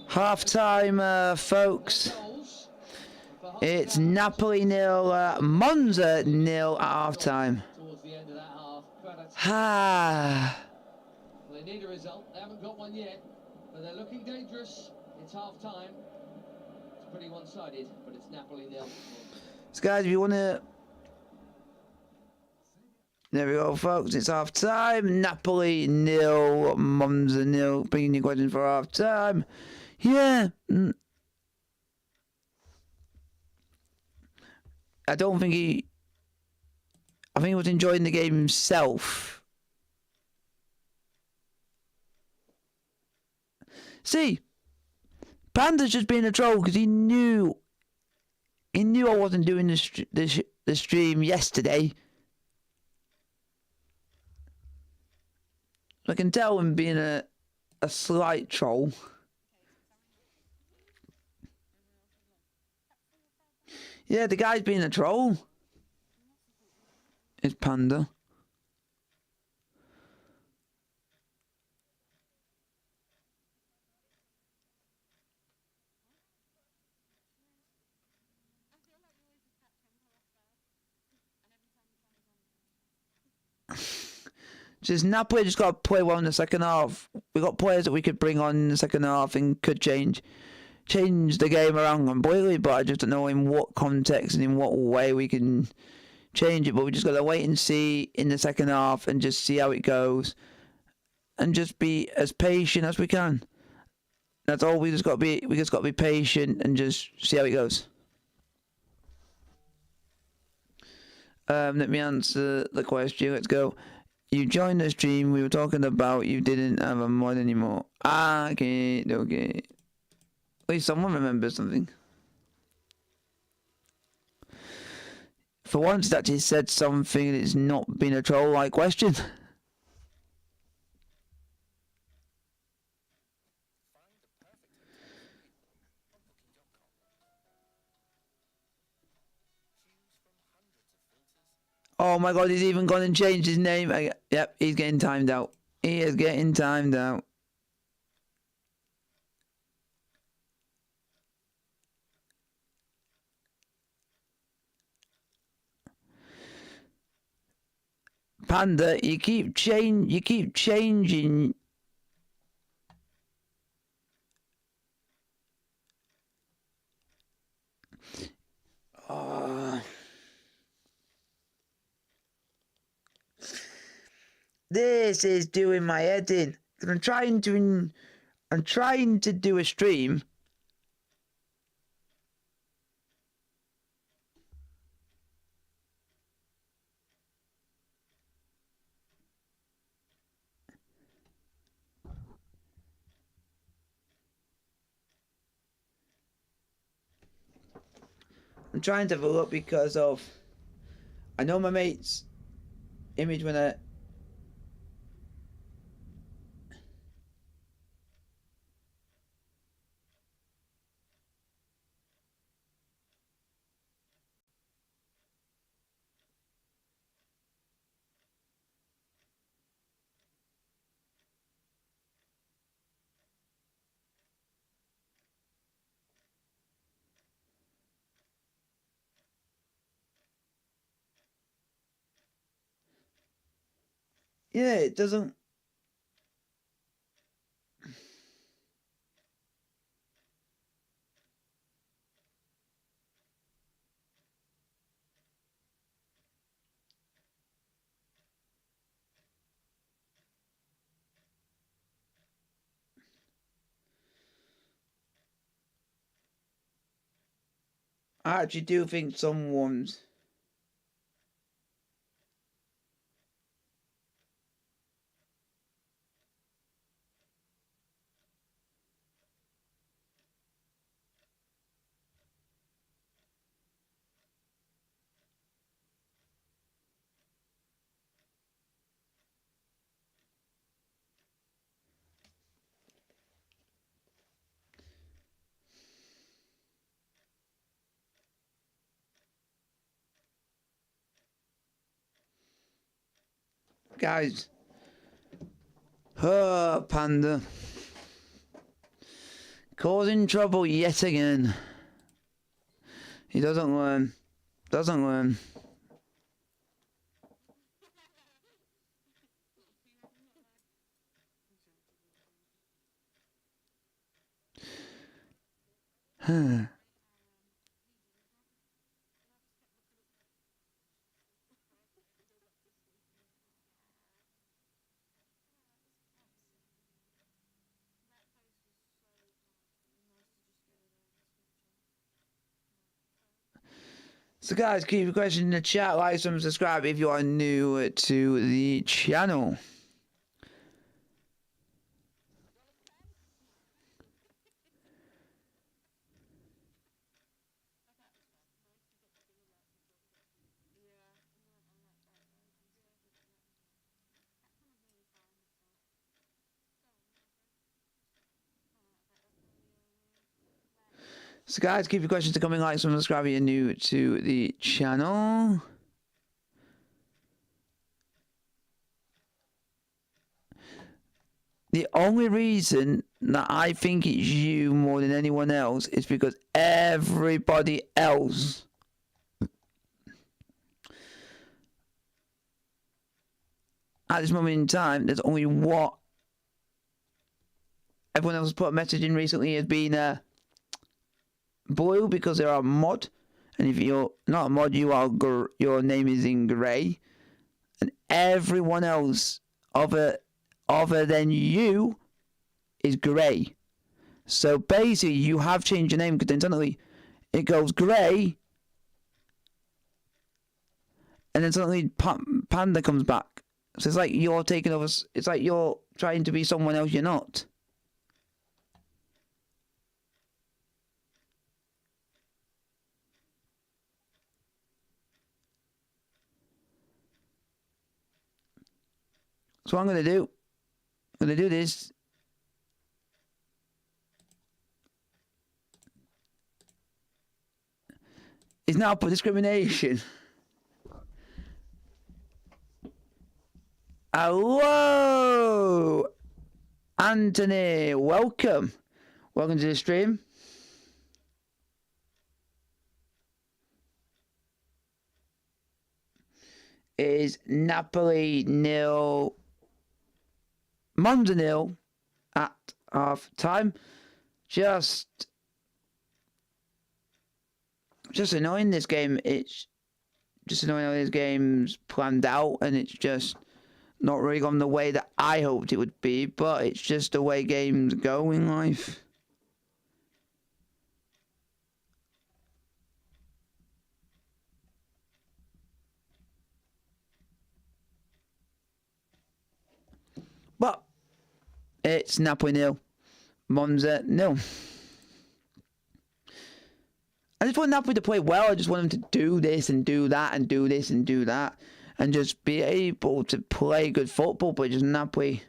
Half time, folks. It's Napoli 0, Monza 0 at half time. Towards the end of that half. Ah. Well, they need a result. They haven't got one yet, but they're looking dangerous. It's half time. It's pretty one-sided, but it's Napoli 0. So guys, if you want to... There we go, folks. It's half time. Napoli 0, Monza 0. Bringing you questions for half time. Yeah. I don't think he... I think he was enjoying the game himself. See, Panda's just being a troll because he knew I wasn't doing the stream yesterday. I can tell him being a slight troll. Yeah, the guy's being a troll. It's Panda. Just Napoli just got to play well in the second half. We got players that we could bring on in the second half and could change the game around completely, but I just don't know in what context and in what way we can change it. But we just got to wait and see in the second half and just see how it goes, and just be as patient as we can. That's all. We just got to be. We just got to be patient and just see how it goes. Let me answer the question. Let's go. You joined the stream. We were talking about you didn't have a mod anymore. Ah, okay, okay. At least someone remembers something. For once, that he said something that's not been a troll-like question. Oh my god, he's even gone and changed his name. Yep, he's getting timed out. He is getting timed out. Panda, you keep changing. This is doing my head in. I'm trying to do a stream. I'm trying to have a look because of... I know my mate's image when I... Yeah, it doesn't... I actually do think someone's... guys. Oh, Panda. Causing trouble yet again. He doesn't learn. Doesn't learn. So guys, keep your question in the chat, like, subscribe if you are new to the channel. So guys, keep your questions coming, like, subscribe if you're new to the channel. The only reason that I think it's you more than anyone else is because everybody else at this moment in time, there's only what everyone else has put a message in recently has been blue because they're a mod, and if you're not a mod, your name is in grey, and everyone else other than you is grey. So basically, you have changed your name because then suddenly it goes grey, and then suddenly Panda comes back. So it's like you're taking over. It's like you're trying to be someone else you're not. So what I'm gonna do, this. Is now for discrimination. Hello, Anthony. Welcome to the stream. It is Napoli 0, Monza 0 at half time. Just annoying. This game. It's just annoying how this game's planned out, and it's just not really gone the way that I hoped it would be. But it's just the way games go in life. But it's Napoli 0, Monza 0. I just want Napoli to play well. I just want them to do this and do that and do this and do that. And just be able to play good football, but just Napoli.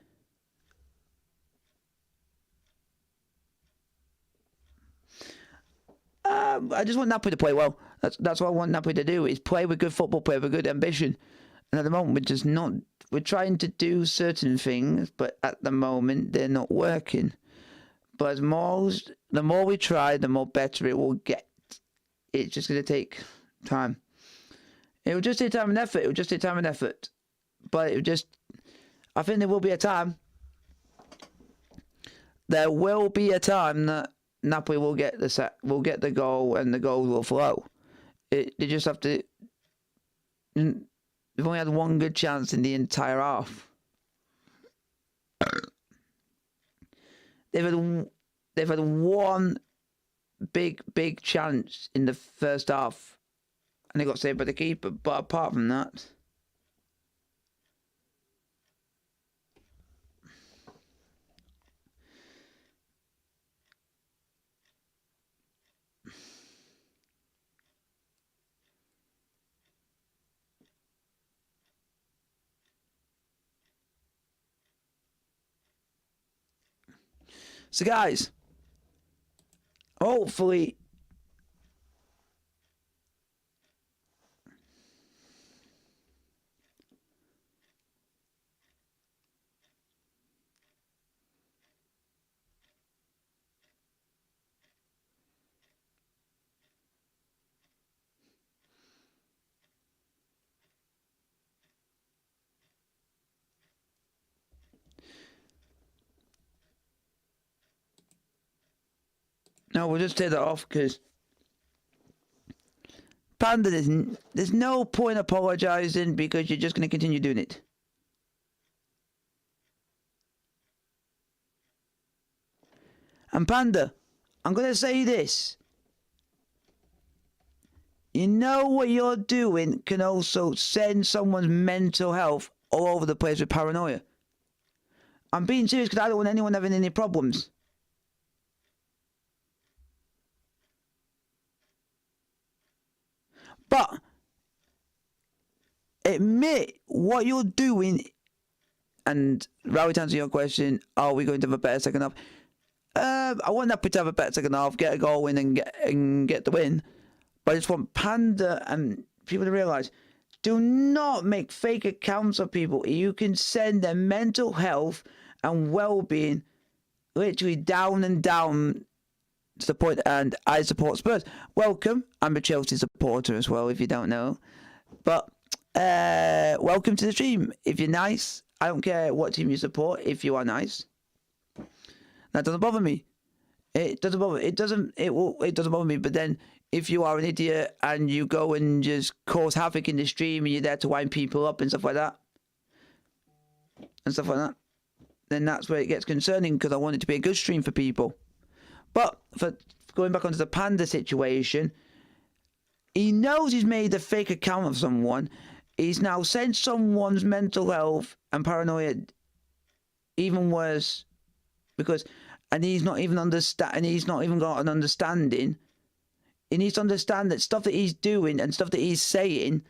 I just want Napoli to play well. That's what I want Napoli to do, is play with good football, play with good ambition. And at the moment, we're just not. We're trying to do certain things, but at the moment, they're not working. But the more we try, the more better it will get. It's just going to take time. It will just take time and effort. But I think there will be a time. There will be a time that Napoli will get the goal, and the goals will flow. They just have to. We've only had one good chance in the entire half. They've had one big chance in the first half, and they got saved by the keeper. But apart from that, so guys, hopefully. No, we'll just take that off because Panda, there's no point apologising because you're just going to continue doing it. And Panda, I'm going to say this. You know what you're doing can also send someone's mental health all over the place with paranoia. I'm being serious because I don't want anyone having any problems. But admit what you're doing. And Rawi, to answer your question, are we going to have a better second half? I want Napoli to have a better second half, get a goal in and get the win. But I just want Panda and people to realise, do not make fake accounts of people. You can send their mental health and well-being literally down and down to the point. And I support Spurs. Welcome. I'm a Chelsea supporter as well, if you don't know. But welcome to the stream. If you're nice, I don't care what team you support. If you are nice, that doesn't bother me. It doesn't bother. It doesn't bother me. But then, if you are an idiot and you go and just cause havoc in the stream and you're there to wind people up and stuff like that, then that's where it gets concerning, because I want it to be a good stream for people. But for going back onto the Panda situation, he knows he's made a fake account of someone. He's now sent someone's mental health and paranoia even worse, and he's not even got an understanding. He needs to understand that stuff that he's doing and stuff that he's saying,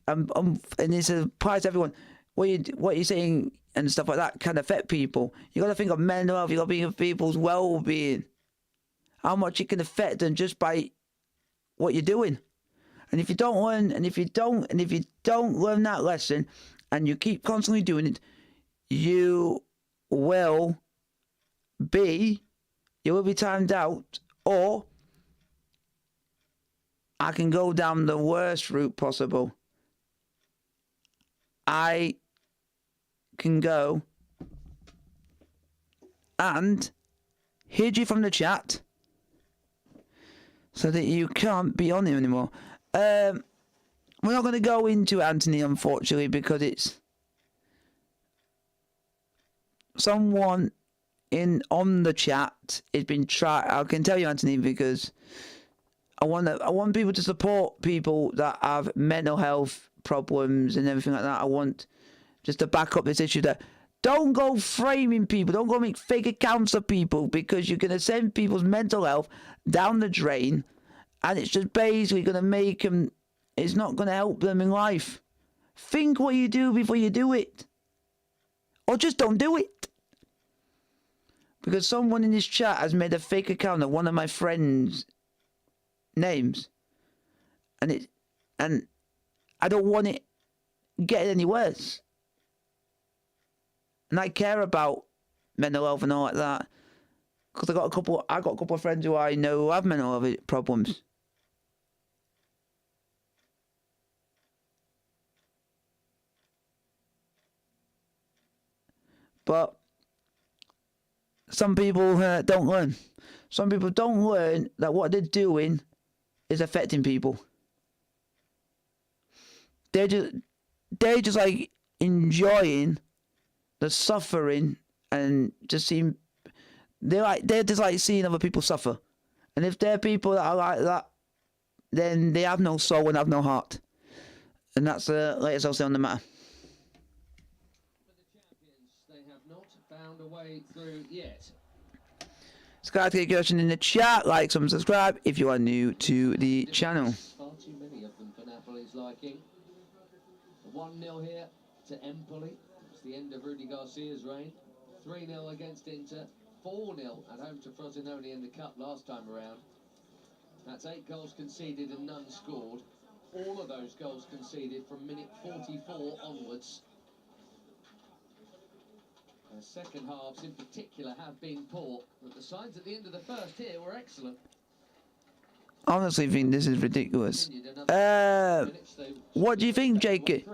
and it's a surprise to everyone. What you're saying and stuff like that can affect people. You got to think of mental health. You got to think of people's well-being, how much it can affect them just by what you're doing. And if you don't learn, and if you don't learn that lesson, and you keep constantly doing it, you will be timed out, or I can go down the worst route possible. I can go and hid you from the chat so that you can't be on here anymore. We're not going to go into Anthony, unfortunately, because it's someone on the chat has been trying. I can tell you, Anthony, because I want people to support people that have mental health problems and everything like that. I want just to back up this issue that don't go framing people, don't go make fake accounts of people, because you're going to send people's mental health down the drain, and it's just basically going to make them, it's not going to help them in life. Think what you do before you do it, or just don't do it. Because someone in this chat has made a fake account of one of my friends' names, and I don't want it getting any worse. And I care about mental health and all like that, because I got a couple of friends who I know who have mental health problems. But some people don't learn. Some people don't learn that what they're doing is affecting people. They're just like enjoying the suffering and just seeing. They're just like seeing other people suffer. And if they're people that are like that, then they have no soul and have no heart. And that's the latest I'll say on the matter. Found a way through yet. Sky, take a question in the chat, like, subscribe if you are new to the channel. Far too many of them for Napoli's liking. 1-0 here to Empoli. It's the end of Rudy Garcia's reign. 3-0 against Inter. 4-0 at home to Frosinone in the cup last time around. That's 8 goals conceded and none scored. All of those goals conceded from minute 44 onwards. The second halves in particular have been poor, but the signs at the end of the first here were excellent. I honestly think this is ridiculous. What do you think, Jake?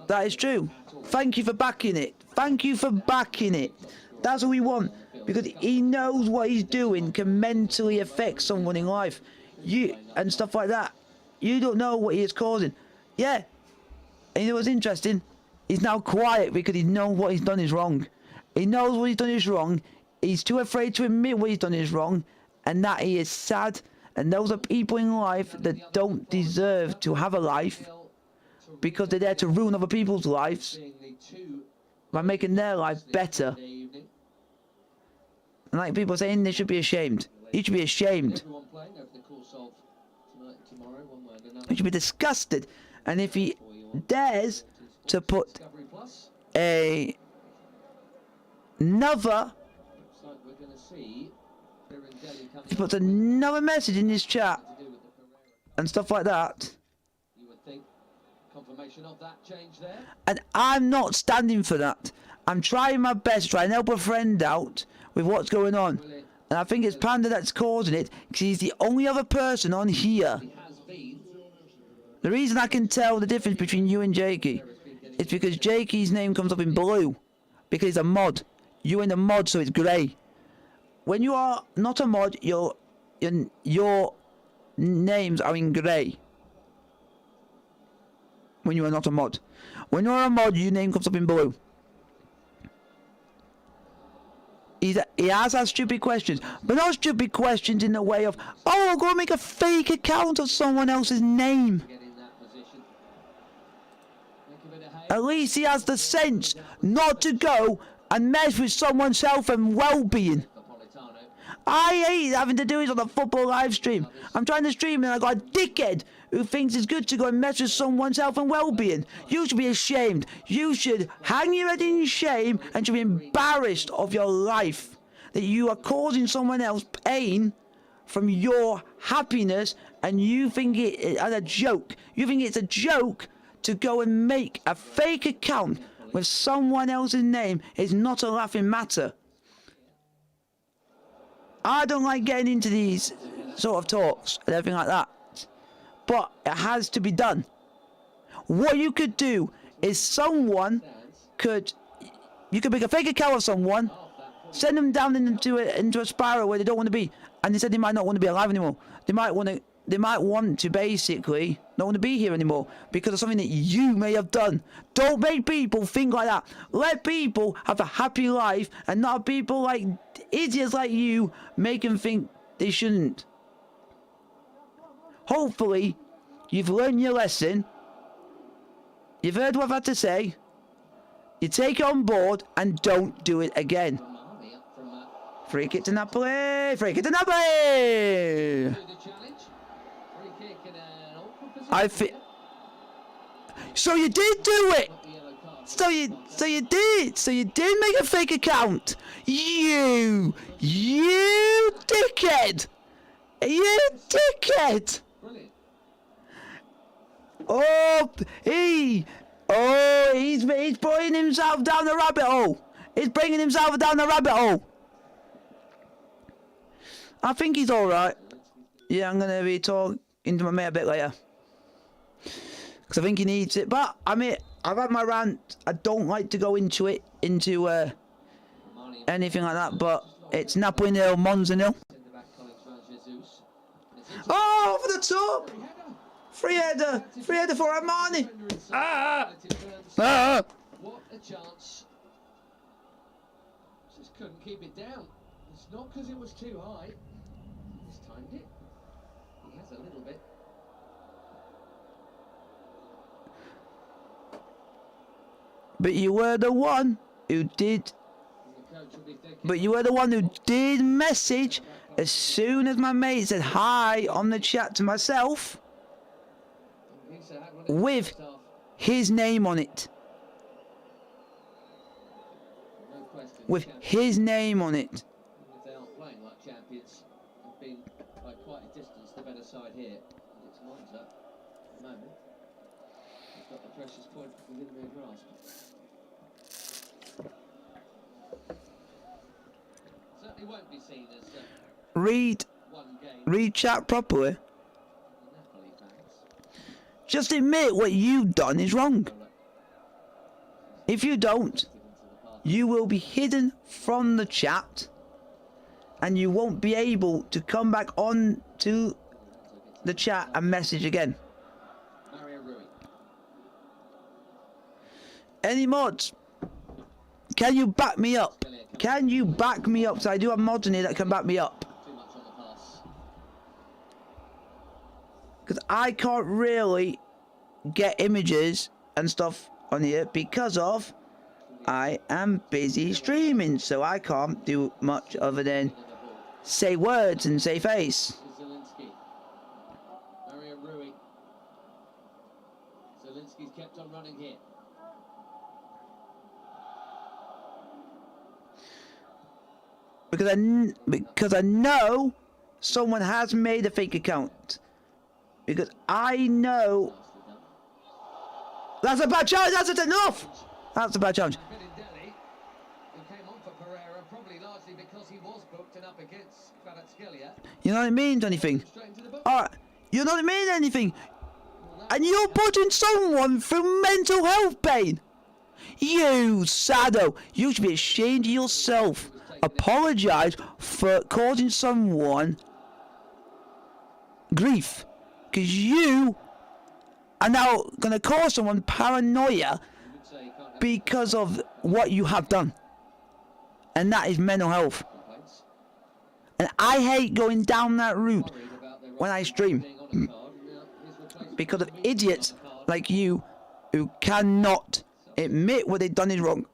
That is true. Thank you for backing it. Thank you for backing it. That's what we want, because he knows what he's doing can mentally affect someone in life. And stuff like that. You don't know what he is causing. Yeah. And you know what's interesting? He's now quiet because he knows what he's done is wrong. He knows what he's done is wrong. He's too afraid to admit what he's done is wrong, and that he is sad. And those are people in life that don't deserve to have a life, because they're there to ruin other people's lives by making their life better. And like people saying, they should be ashamed. You should be ashamed. You should be disgusted. And if he dares to put another, he puts another message in his chat and stuff like that, and I'm not standing for that. I'm trying my best to try and help a friend out with what's going on, and I think it's Panda that's causing it, because he's the only other person on here. The reason I can tell the difference between you and Jakey is because Jakey's name comes up in blue because he's a mod. You're in the mod, so it's grey. When you are not a mod, your names are in grey. When you are not a mod. When you're a mod, your name comes up in blue. He has asked stupid questions, but not stupid questions in the way of, oh, I'll go make a fake account of someone else's name. At least he has the sense not to go and mess with someone's health and well-being. I hate having to do it on a football live stream. I'm trying to stream and I got a dickhead who thinks it's good to go and mess with someone's health and well-being. You should be ashamed. You should hang your head in shame and should be embarrassed of your life. That you are causing someone else pain from your happiness, and you think it as a joke. You think it's a joke to go and make a fake account with someone else's name is not a laughing matter. I don't like getting into these sort of talks and everything like that, but it has to be done. What you could do is you could make a fake account of someone, send them down into a spiral where they don't want to be, and they said they might not want to be alive anymore. They might want to basically not want to be here anymore because of something that you may have done. Don't make people think like that. Let people have a happy life, and not have people like idiots like you make them think they shouldn't. Hopefully, you've learned your lesson. You've heard what I've had to say. You take it on board and don't do it again. Free kick to Napoli! Free kick to Napoli! So you did do it! So you did make a fake account! You dickhead! You dickhead! He's putting himself down the rabbit hole! He's bringing himself down the rabbit hole! I think he's alright. Yeah, I'm gonna be talking to my mate a bit later. Because I think he needs it. But, I mean, I've had my rant. I don't like to go into anything like that. But it's Napoli 0, Monza 0. Oh, over the top! Free header for Armani. What a chance. Just couldn't keep it down. It's not because it was too high. He's timed it. He has a little bit. But you were the one who did. But you were the one who did message as soon as my mate said hi on the chat to myself with his name on it. With his name on it. If they aren't playing like champions, they've been by quite a distance the better side here. It's Monza at the moment. He's got the precious point within their grasp. Certainly won't be seen as read chat properly. Just admit what you've done is wrong. If you don't, you will be hidden from the chat, and you won't be able to come back on to the chat and message again. Any mods? Can you back me up? Can you back me up? So I do have mods in here that can back me up. Because I can't really get images and stuff on here because of I am busy streaming, so I can't do much other than say words and say face. Zelinski's kept on running here. Because I know someone has made a fake account. Because I know that's a bad challenge. That's enough. That's a bad challenge. You know what I mean? Anything? Alright. You know what I mean? Anything? And you're putting someone through mental health pain. You sado. You should be ashamed of yourself. Apologise for causing someone grief. Because you are now going to cause someone paranoia because of what you have done. And that is mental health. And I hate going down that route when I stream. Because of idiots like you who cannot admit what they've done is wrong.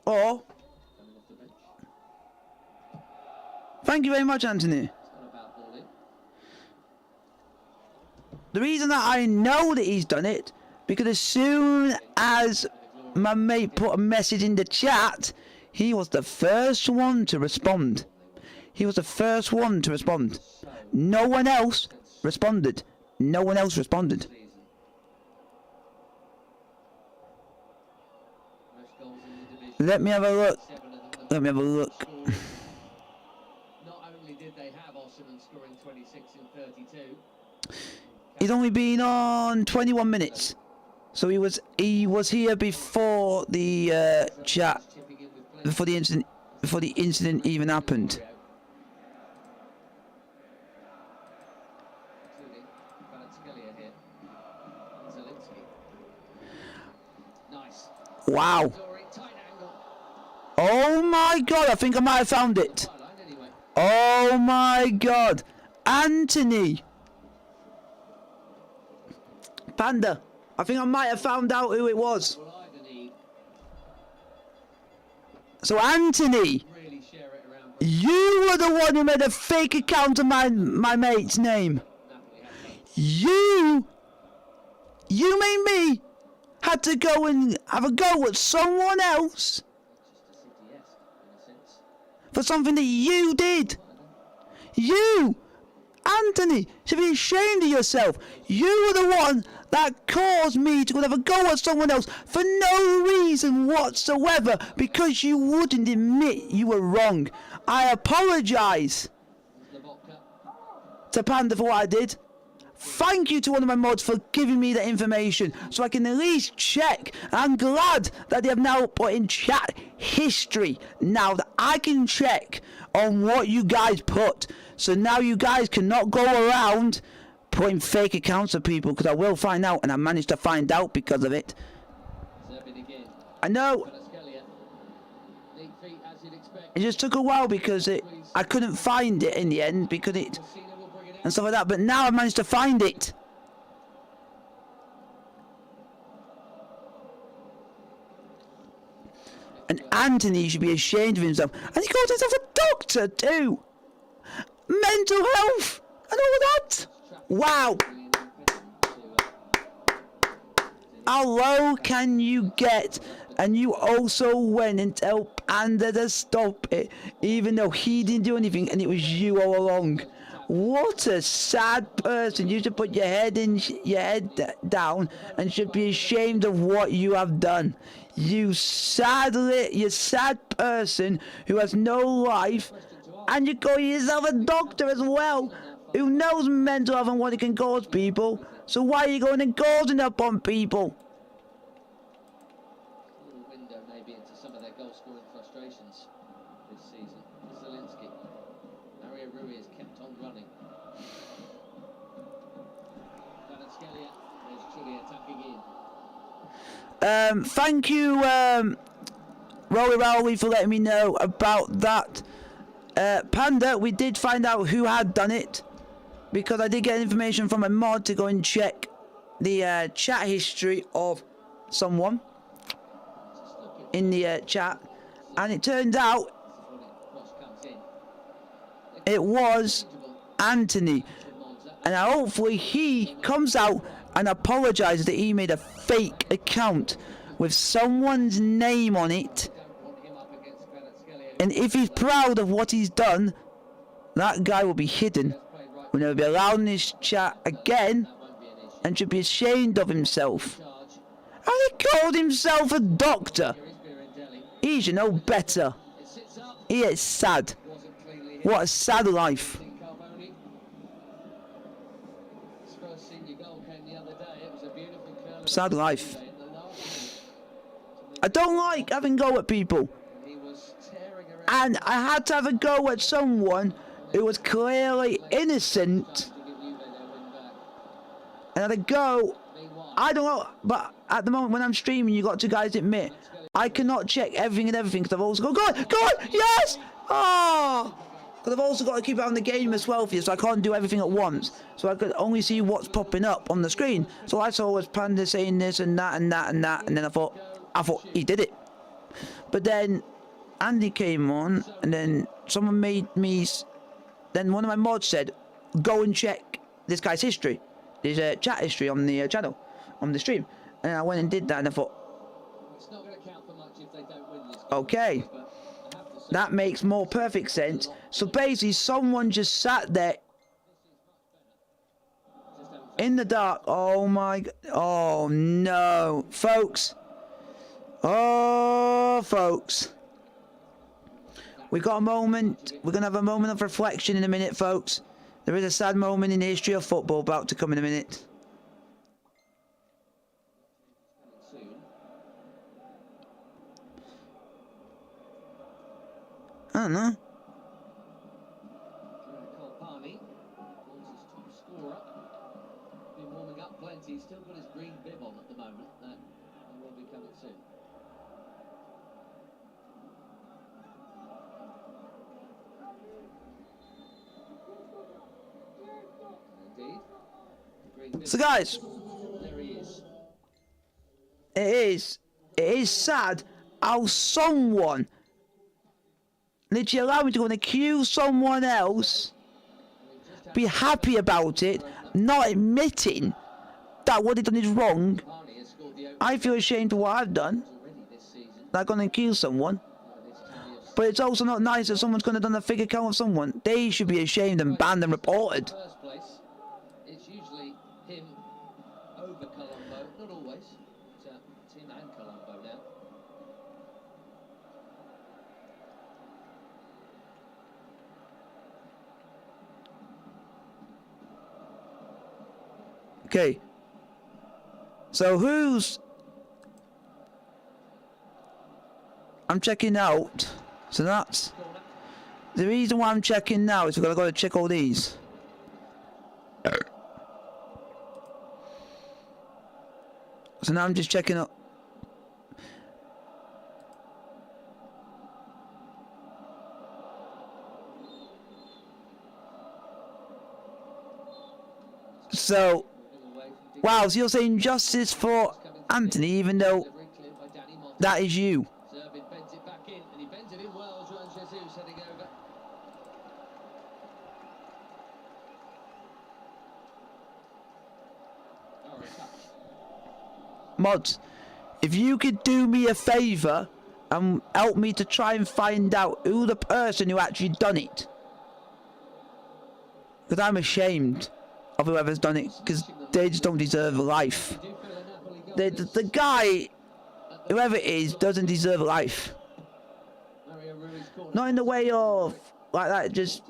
Or thank you very much, Anthony. The reason that I know that he's done it, because as soon as my mate put a message in the chat, he was the first one to respond. He was the first one to respond. No one else responded. No one else responded. Let me have a look. Let me have a look. Not only did they have Osimhen scoring 26 in 32. He's only been on 21 minutes. So he was here before the chat, before the incident even happened. Wow. Oh my god, I think I might have found it. Oh my god. Anthony. Panda. I think I might have found out who it was. So Anthony, you were the one who made a fake account of my mate's name. You made me had to go and have a go at someone else for something that you did. You, Anthony, should be ashamed of yourself. You were the one that caused me to go and have a go at someone else for no reason whatsoever, because you wouldn't admit you were wrong. I apologise to Panda for what I did. Thank you to one of my mods for giving me that information so I can at least check. I'm glad that they have now put in chat history now that I can check on what you guys put. So now you guys cannot go around putting fake accounts of people, because I will find out, and I managed to find out because of it. I know. It just took a while because I couldn't find it in the end because it and stuff like that, but now I managed to find it. And Anthony should be ashamed of himself. And he calls himself a doctor too. Mental health and all that. Wow. How low can you get? And you also went and told Panda to stop it, even though he didn't do anything and it was you all along. What a sad person. You should put your head down and should be ashamed of what you have done. You sad person who has no life, and you call yourself a doctor as well, who knows mental health and what it can cause people. So why are you going and causing up on people? A little window maybe into some of their goal-scoring frustrations this season. Zielinski. Mario Rui has kept on running. Kvaratskhelia is truly attacking in. Thank you, Rolly Rowley, for letting me know about that. Panda, we did find out who had done it, because I did get information from a mod to go and check the chat history of someone in the chat, and it turned out it was Anthony, and hopefully he comes out and apologizes that he made a fake account with someone's name on it, and if he's proud of what he's done, that guy will be hidden, will never be allowed in his chat again, and should be ashamed of himself. And he called himself a doctor. He should know better. He is sad. What a sad life. Sad life. I don't like having go at people. And I had to have a go at someone who was clearly innocent. And I had a go. I don't know, but at the moment when I'm streaming, you got to guys admit, I cannot check everything and everything, because I've also got, go on, yes! Oh! Because I've also got to keep it on the game as well for you, so I can't do everything at once. So I could only see what's popping up on the screen. So I saw was Panda saying this and that and that and that, and then I thought he did it. But then Andy came on, and then someone made me, then one of my mods said, go and check this guy's history. His chat history on the channel, on the stream. And I went and did that, and I thought, It's not going to count for much if they don't win this. Okay, that makes more perfect sense. So basically, someone just sat there in the dark. Oh my, oh no, folks. Oh, folks. We got a moment. We're going to have a moment of reflection in a minute, folks. There is a sad moment in the history of football about to come in a minute. I don't know. Kolpani, Monza's top scorer, been warming up plenty. He's still got his green bib on at the moment. That will be coming soon. Indeed. The green bib. So guys, There he is. it is sad how someone literally allowed me to go and accuse someone else, be happy about it, not admitting that what they've done is wrong. I feel ashamed for what I've done. They're going to accuse someone. But it's also not nice that someone's going to done a fake account of someone. They should be ashamed and banned and reported. First place, it's usually him over Colombo, not always. It's him and Colombo now. Okay. So who's... I'm checking out. So that's... The reason why I'm checking now is we're going to go check all these. So now I'm just checking up. So, wow, so you're saying justice for Anthony, even though that is you. Zerbin bends it back in, and he bends it in well. Joan Jesus heading over. Oh, a touch. Mods, if you could do me a favour and help me to try and find out who the person who actually done it. Because I'm ashamed of whoever's done it, because they just don't deserve a life. The guy, whoever it is, doesn't deserve a life. Not in the way of, like that, just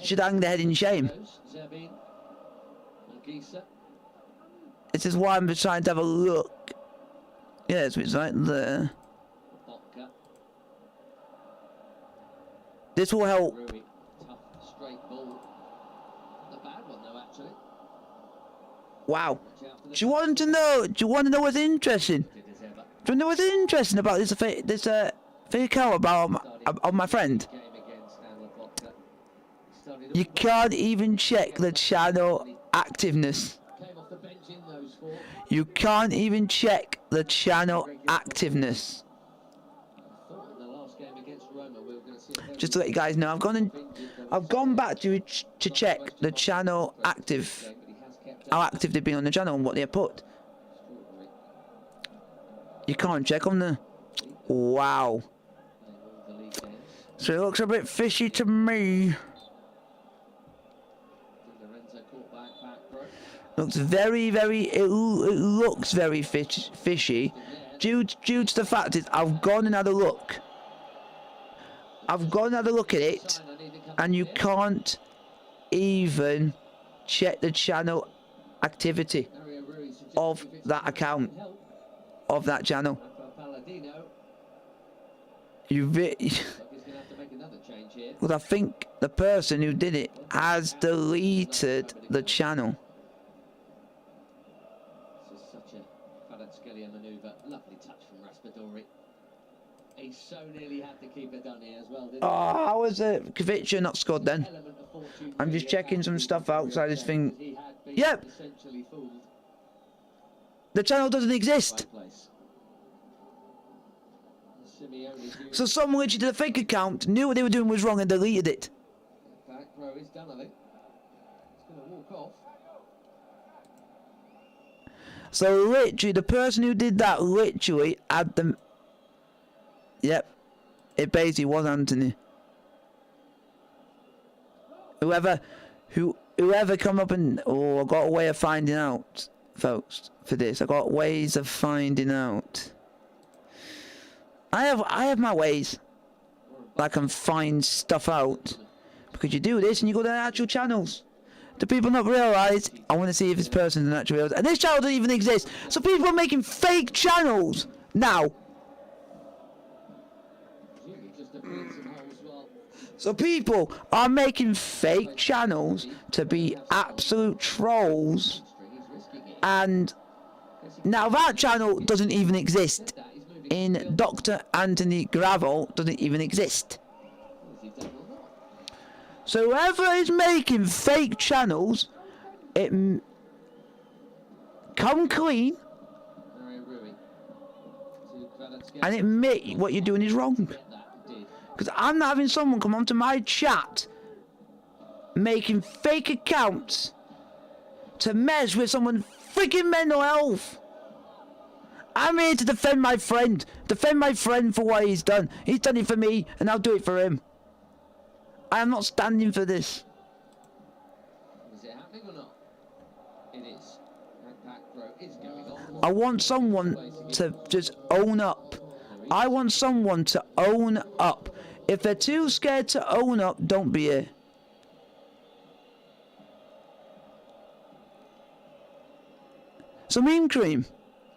should hang their head in shame. Zerbin, Gisa, This is why I'm just trying to have a look. Yes, it's right there. Vodka. This will help. Rui, tough, straight ball. Not a bad one though, actually. Wow. Watch out for the Do you want to know? Do you want to know what's interesting? good as ever. Do you know what's interesting about this fake account about my friend? Game against Stanley Vodka. Started You off can't even check the channel activeness. came off the bench in those four. You can't even check the channel activeness. I thought in the last game against Roma we were going to see a very Just to let you guys know, I've gone back to check the channel active, game, but he has kept how active they've been on the channel and what they put. extraordinary You can't check them there. Wow. playing all the league games. So it looks a bit fishy to me. Di Lorenzo caught back row. Looks very, it looks very fishy. Due to the fact that I've gone and had a look. I've gone and had a look at it, and you can't even check the channel activity Mario Rui suggests of if it's that account, help, of that channel. Rafa Palladino, You but he's going to have to make another change here. Because I think the person who did it has deleted the channel. This is such a Kvaratskhelia manoeuvre. Lovely touch from Raspadori. He so nearly had the keeper done here as well, didn't Oh, how was it? Kvicha not scored then? he? Element of fortune I'm just really checking some about stuff outside this thing. he had been Yep. essentially fooled. The channel doesn't exist. Right place. Simeone doing So someone literally did a fake account, knew what they were doing was wrong and deleted it. back row is done, I think. He's going to walk off. So literally, the person who did that literally had them. Yep, it basically was Anthony. Whoever come up and I got a way of finding out, folks. For this, I got ways of finding out. I have my ways. I can find stuff out because you do this and you go to the actual channels. Do people not realise? I want to see if this person's an actual, and this channel doesn't even exist. So people are making fake channels now. Presumably just to bleed some holes well. So people are making fake channels to be absolute trolls, He's risking it. and now that channel doesn't even exist. That he's moving In Dr. Anthony Gravel doesn't even exist. Is he done or not? So whoever is making fake channels, come clean Mario Rui to Kvaratskhelia. and admit what you're doing is wrong. That did. Because I'm not having someone come onto my chat making fake accounts to mess with someone's freaking mental health. I'm here to defend my friend for what he's done. He's done it for me, and I'll do it for him. I am not standing for this. Is it happening or not? It is. And back row is going on. I want someone to just own up. I want someone to own up. If they're too scared to own up, don't be here. So meme cream.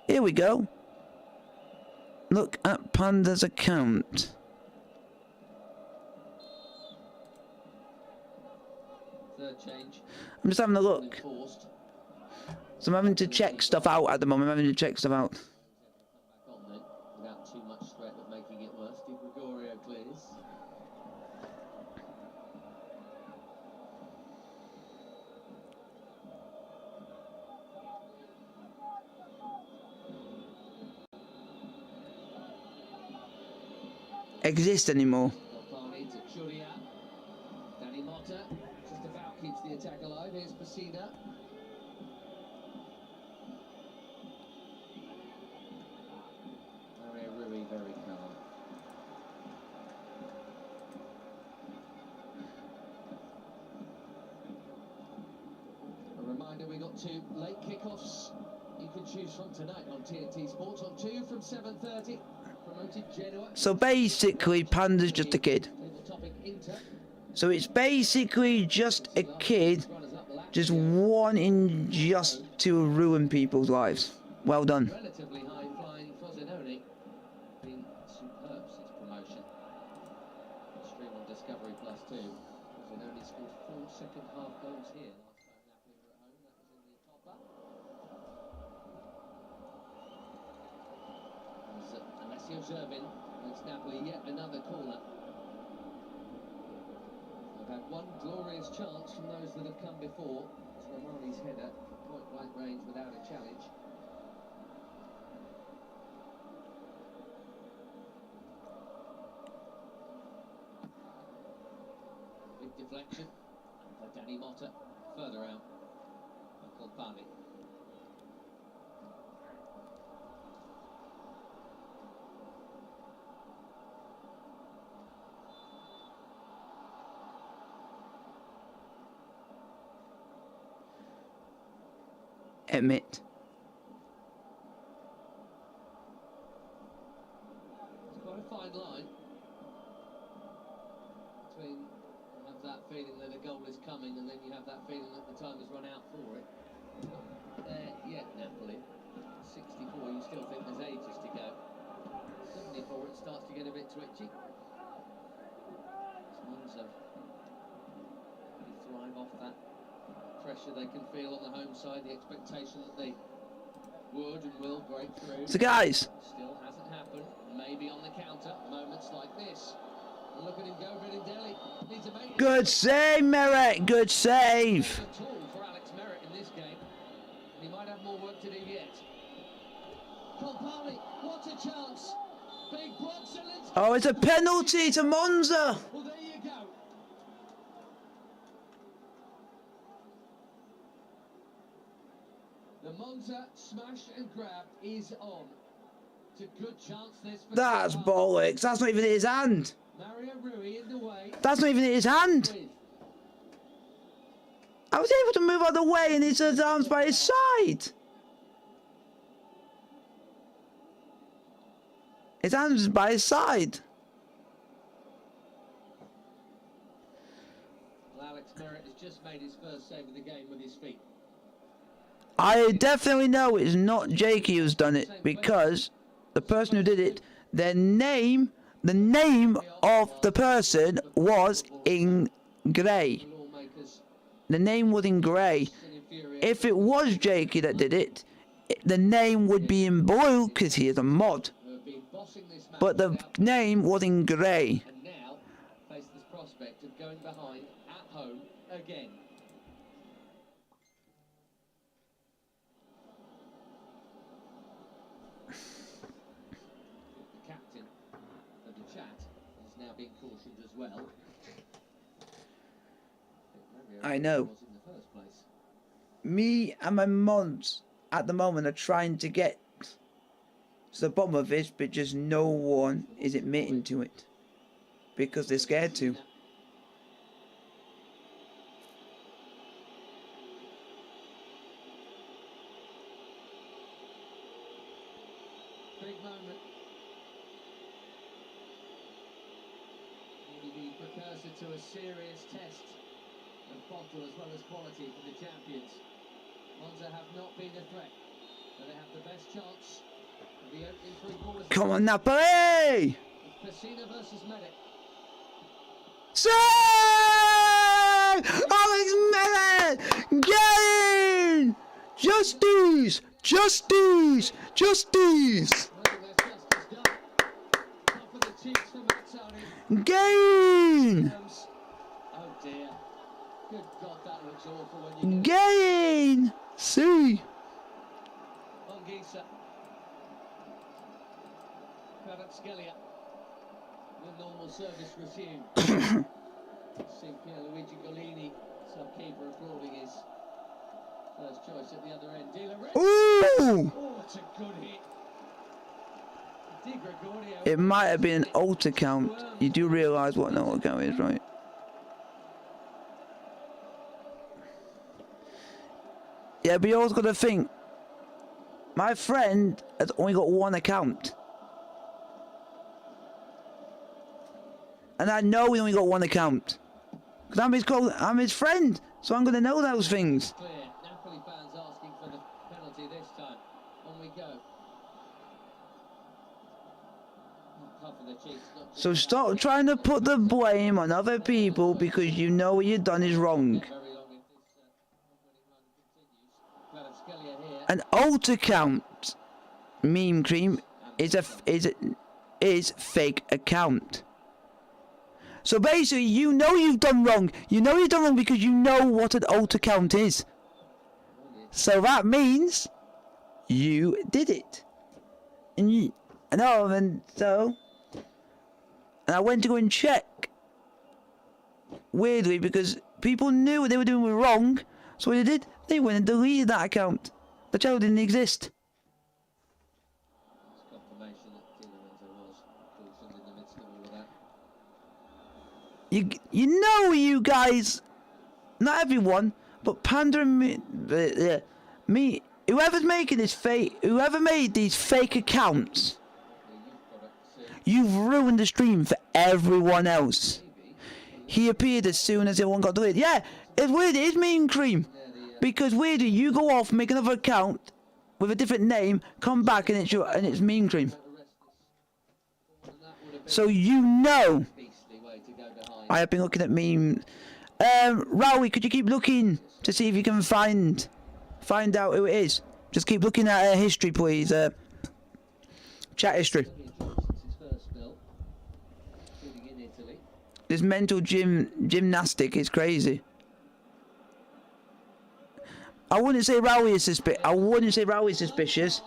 Here we go. Look at Panda's account. Third change. I'm just having a look. Enforced. So I'm having to check stuff out at the moment. I'm having to check stuff out. Back on then, without too much threat of making it worse. Di Gregorio clears. Exist anymore. Barney to Churia. Danny Motta just about keeps the attack alive. Here's Pacina. Mario Rui very calm. A reminder, we got two late kickoffs you can choose from tonight on TNT Sports. On 2 from 7:30. Promoted Genoa. So basically, Panda's just a kid. Table topping Inter. So it's basically just a kid Runners up the ladder. just wanting just to ruin people's lives. Well done. Relatively high flying Frosinone. Been superb since promotion. Stream on Discovery Plus 2. Frosinone scored 4 second half goals here last time Napoli were at home. That was in the Coppa. Alessio Zervin makes Napoli yet another corner. They've had one glorious chance from those that have come before. It's Romani's header, point blank range without a challenge. Big deflection for Danny Motta, further out. Colpani. Admit. It's quite a fine line between you have that feeling that a goal is coming and then you have that feeling that the time has run out for it. Not there yet, Napoli. 64, you still think there's ages to go. 74, it starts to get a bit twitchy. It's Monza. Really thrive off that pressure they can feel on the home side, the expectation that they would and will break through. So guys, Still hasn't happened. Maybe on the counter. Moments like this. And look at him go, Deli. Needs a mate. good save, Merritt. Good save. It's a tool for Alex Merritt in this game. And he might have more work to do yet. Colpani, what a chance. Big block, Zelensky. Oh, it's a penalty to Monza. Well, there you go. The Monza smash and grab is on. It's a good chance this for That's Colpani. bollocks. That's not even in his hand. Mario Rui in the way. That's not even in his hand. With I was able to move out of the way and his arms by his side. His arms by his side. Well, Alex Merritt has just made his first save of the game with his feet. I definitely know it's not Jakey who's done it because the person who did it, the name of the person was in grey. Lawmakers The name was in grey. and infuriated. If it was Jakey that did it, the name would be in blue because he is a mod. Who have been bossing this match But the without- name was in grey. and now face this prospect of going behind at home again. The captain of the chat is now being cautioned as well. I know. Was in the first place. Me and my mods at the moment are trying to get to the bottom of this, but just no one is admitting to it because they're scared to. Big moment. Will be precursor to a serious test of bottle as well as quality for the champions. Monza have not been a threat, but they have the best chance of the opening three quarters. Come on, Napoli! Pessina versus Medic. Save! Alex Merritt! Get in! Justice! Justice! Justice! I think that's justice done. Top of the cheeks for Mazzoni. Get in! Oh dear. Good God, that looks awful when you get Get in! See? Mongeisa. Kvaratskhelia. With normal service resumed. See Pierluigi Golini, sub-keeper, applauding his first choice at the other end. Di Lorenzo. Ooh! Oh, it's a good hit. Di Gregorio. It might have been an alt account. You do realise what an alt account is, right? Yeah, but you always got to think. My friend has only got one account. And I know he only got one account. Because I'm his friend. So I'm going to know those things. Clear. Napoli fans asking for the penalty this time. On we go. Puff of the cheeks, not just So stop trying to put the blame on other people because you know what you've done is wrong. very long if this run continues. Kvaratskhelia here. An alt account, meme cream, is fake account. So basically, you know you've done wrong. You know you've done wrong because you know what an alt account is. So that means you did it. And I went to go and check. Weirdly, because people knew what they were doing was wrong. So what they did, they went and deleted that account. The channel didn't exist. It's confirmation that Lorenzo was cautioned in the midst of all of that. You know, you guys, not everyone, but Panda and me, whoever's making this whoever made these fake accounts, you've ruined the stream for everyone else. He appeared as soon as everyone got deleted. Yeah, it's weird, it is Mean Cream. Because weirdly, you go off, make another account with a different name, come back and it's Mean Cream. So you know. I have been looking at memes. Rowie, could you keep looking to see if you can find out who it is? Just keep looking at history, please. Chat history. This mental gymnastic is crazy. I wouldn't say Rowie is suspicious. I wouldn't say Rowie is suspicious.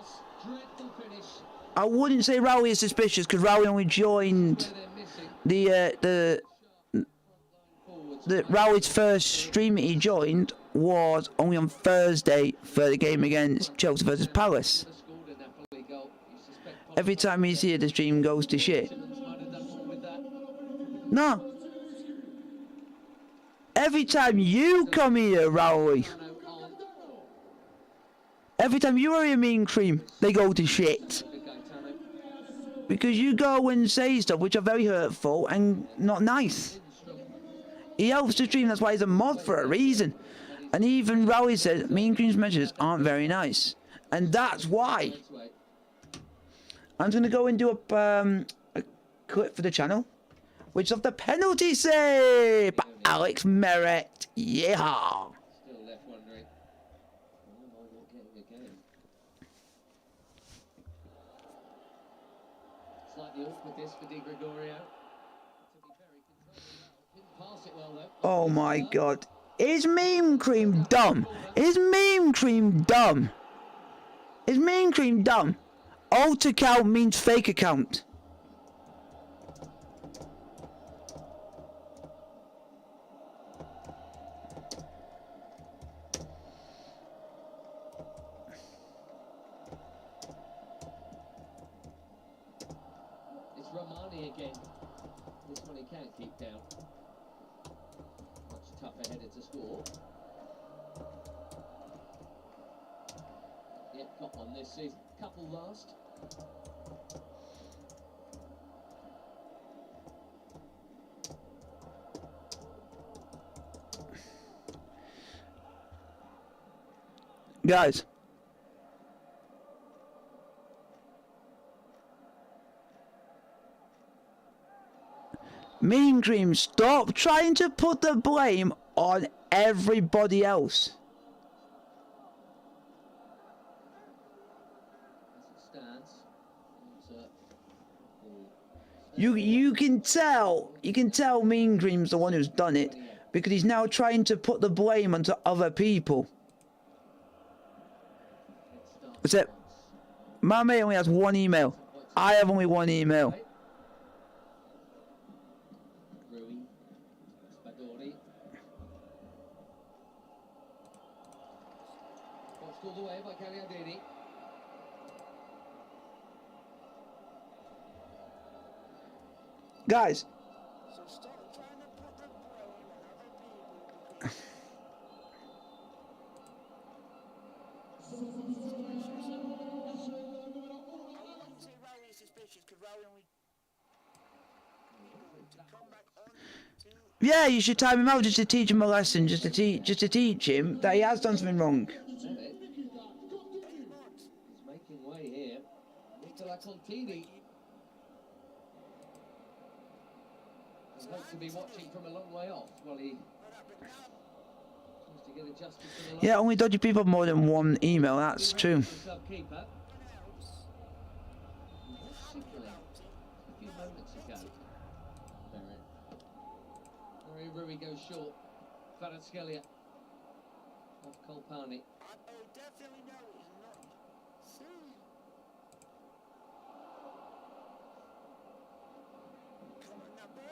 I wouldn't say Rowie is suspicious because Rowie only joined Rowie's first stream he joined was only on Thursday for the game against Chelsea versus Palace. Every time he's here, the stream goes to shit. No. Every time you come here, Rowie. Every time you are a Mean Cream, they go to shit. Because you go and say stuff which are very hurtful and not nice. He helps the stream, that's why he's a mod for a reason. And even Rowie says Mean Cream's measures aren't very nice. And that's why. I'm going to go and do a clip for the channel. Which is of the penalty save by Alex Merritt. Yeah. Still left wondering, why am I not getting a game? Slightly awkward this for Di Gregorio. To be very controlled. Didn't pass it well though. Oh my god. Is Meme Cream dumb? Is Meme Cream dumb? Is Meme Cream dumb? Alt account means fake account. Romani again. This one he can keep down. Much tougher header to score. Yep, got one this season. Couple last. Guys. Mean Cream, stop trying to put the blame on everybody else. As it stands, you can tell Mean Cream's the one who's done it because he's now trying to put the blame onto other people. What's it? My mate only has one email. I have only one email. Called away by Cagliardini. Guys. So stop trying to put the blame on other people. I wouldn't say Rowie is suspicious because Rowie only to come back on to Yeah, you should time him out just to teach him a lesson, just to teach him that he has done something wrong. He's making way here. Nicola Contini. He's hoped to be watching from a long way off while he tries to get adjusted to the line. Yeah, only dodgy people have more than one email, that's true. The sub-keeper. He was signaling a few moments ago. Mario Rui goes short. Kvaratskhelia. Off Kolpani. Oh, definitely no, he's not. Come on, Napoli!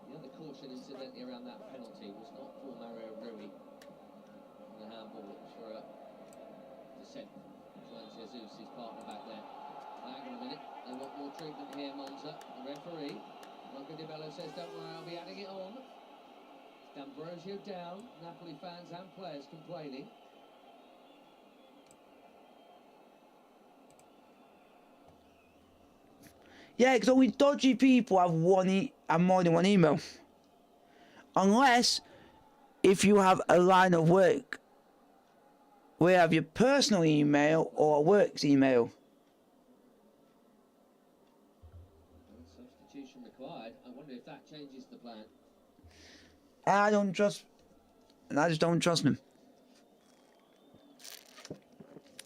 The other caution incidentally around that penalty was not for Mario Rui. The handball, it was for a descent. Juan Jesus, his partner back there. Hang on a minute, they want more treatment here, Monza. The referee, Marco Di Bello says, don't worry, I'll be adding it on. D'Ambrosio down, Napoli fans and players complaining. Yeah, because only dodgy people have have more than one email. Unless if you have a line of work where you have your personal email or a work's email. Substitution required. I wonder if that changes the plan. I just don't trust them.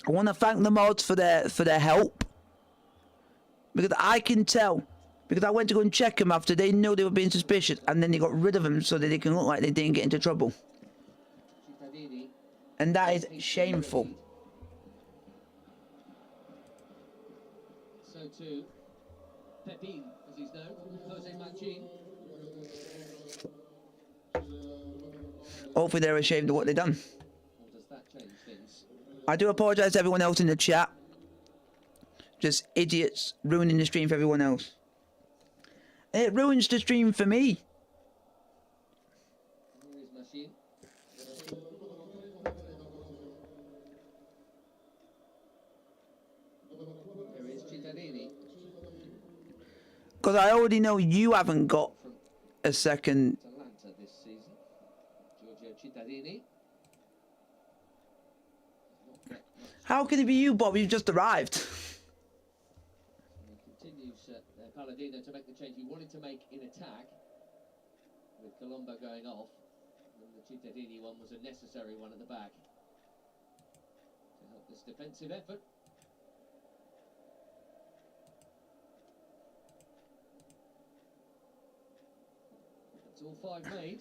I want to thank the mods for their help. Because I can tell. Because I went to go and check them after they knew they were being suspicious. And then they got rid of them so that they can look like they didn't get into trouble. Cittadini. And that is shameful. So too, Pepin, as he's known, Jose Machin. Hopefully they're ashamed of what they've done. Or does that change things? I do apologise to everyone else in the chat. Just idiots ruining the stream for everyone else. It ruins the stream for me. Here is Machin. There is Cittadini. Because I already know you haven't got a second. Atalanta this season. Giorgio Cittadini. How could it be you, Bob? You've just arrived. He continues Palladino to make the change he wanted to make in attack, with Colombo going off, and the Cittadini one was a necessary one at the back to help this defensive effort. That's all five made.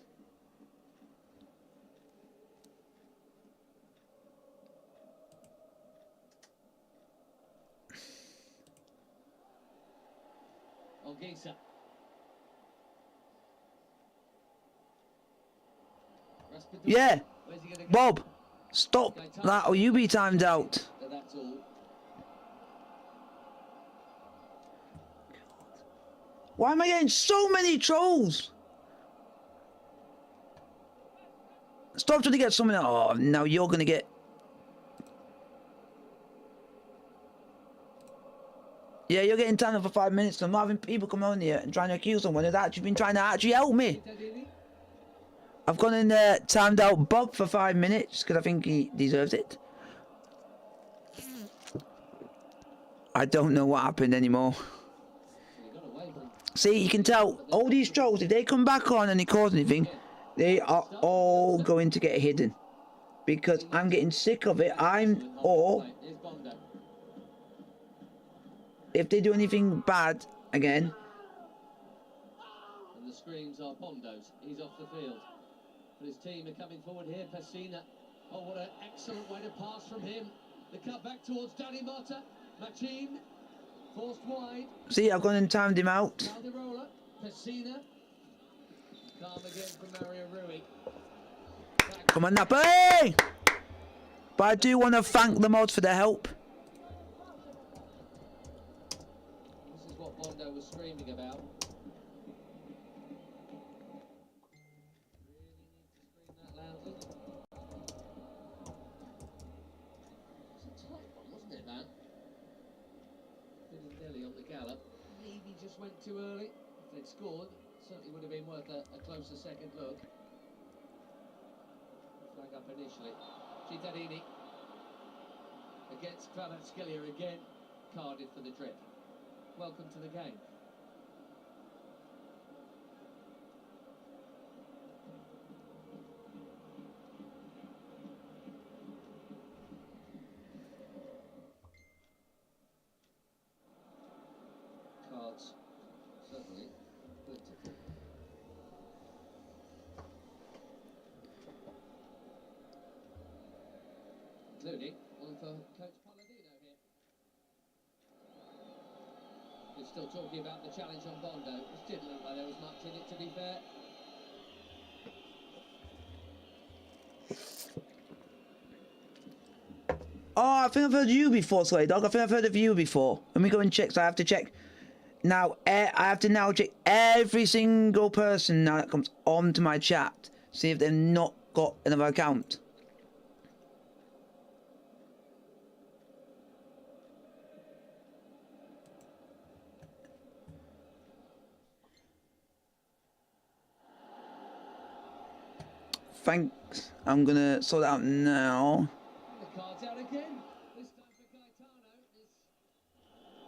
Olgisa. Yeah, Where's he gonna go? Bob, stop that or you be timed out. That's all. Why am I getting so many trolls? Stop trying to get someone. Oh, now you're gonna get. Yeah, you're getting timed up for 5 minutes. I'm not having people come on here and trying to accuse someone who's actually been trying to actually help me. Cittadini. I've gone in there, timed out Bob for 5 minutes because I think he deserves it. I don't know what happened anymore. He got away from See, you can tell all these trolls, if they come back on and they cause anything, they are all going to get hidden. Because I'm getting sick of it. Or Here's Bondo. if they do anything bad again, And the screams are Bondo's. He's off the field. But his team are coming forward here. Pessina. Oh, what an excellent way to pass from him. The cut back towards Danny Motta. Machin. Forced wide. see, I've gone and timed him out. Calderola. Pessina. Calm again from Mario Rui. Come on, Napoli! But I do want to thank the mods for their help. This is what Bondo was screaming about. Really need to scream that loudly. It's a tight one, wasn't it, man? Dilly on the gallop. maybe just went too early. If they'd scored, certainly would have been worth a closer second look. Flag up initially. Cittadini against Kvaratskhelia again. Carded for the trip. Welcome to the game. Cards certainly plentiful. Including one for Coach Palladino here. We're still talking about the challenge on Bondo, which didn't look like there was much in it, to be fair. Oh, I think I've heard you before, Slay Dog. I think I've heard of you before. Let me go and check, so I have to check. Now, I have to now check every single person now that comes onto my chat. See if they've not got another account. Thanks. I'm gonna sort it out now. The cards out again. This time for Gaetano. It's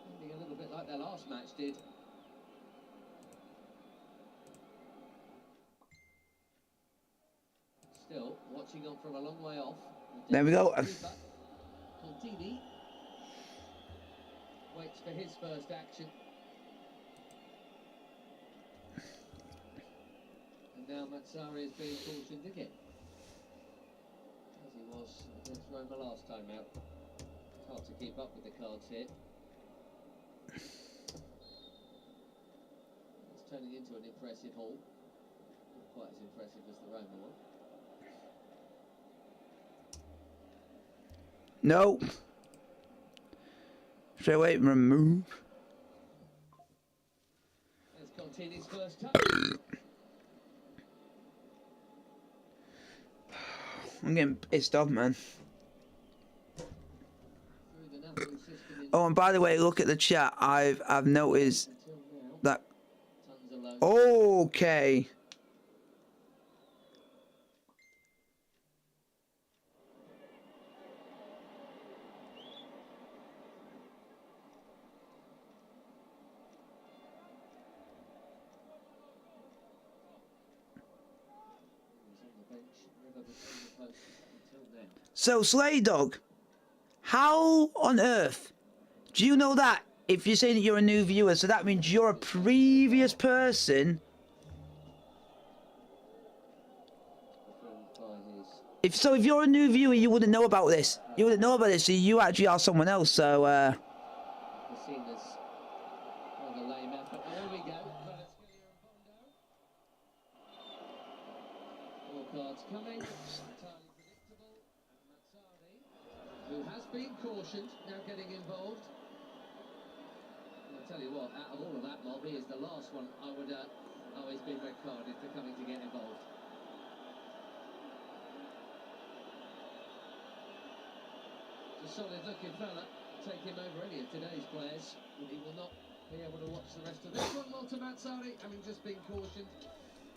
ending a little bit like their last match did. Still watching on from a long way off. There we go. Contini waits for his first action. And now Matsari is being cautioned again. As he was against Roma last time out. It's hard to keep up with the cards here. It's turning into an impressive haul. Not quite as impressive as the Roma one. No. Straight away, remove. There's Contini's first touch. I'm getting pissed off, man. Through the Napoli system in Oh, and by the way, look at the chat. I've noticed until now. that. Tons alone. Okay. He's on the bench, never between the posts until now. So, Slay Dog, how on earth do you know that? If you're saying that you're a new viewer, so that means you're a previous person. If you're a new viewer, you wouldn't know about this. You wouldn't know about this. So you actually are someone else. So The scene is rather lame effort. Oh, here we go. Kvaratskhelia and Bondo. All cards coming. Entirely predictable. And Matsari, who has been cautioned, now getting involved. And I'll tell you what, out of all of that mob, he is the last one I would always be red carded for coming to get involved. A solid looking fella. Take him over any of today's players, but he will not be able to watch the rest of this one. Walter Matsari, having just been cautioned,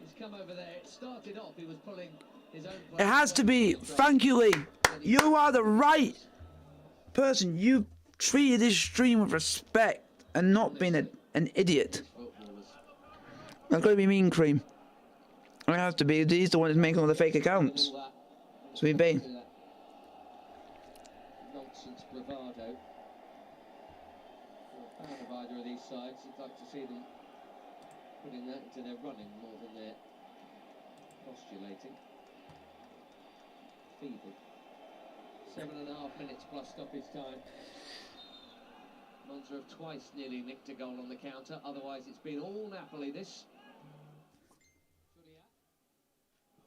he's come over there. It started off, he was pulling his own it has to be. Thank you, Lee. You are the right person. You treated this stream with respect and not being an idiot. That's going to be mean, Cream. It has to be. He's the one that's making all the fake accounts. So he be. Nonsense bravado. I'm a fan of either of these sides. I'd like to see them putting that into their running more than their postulating. Feeble. 7.5 minutes plus stoppage time. Monza have twice nearly nicked a goal on the counter. Otherwise, it's been all Napoli. This.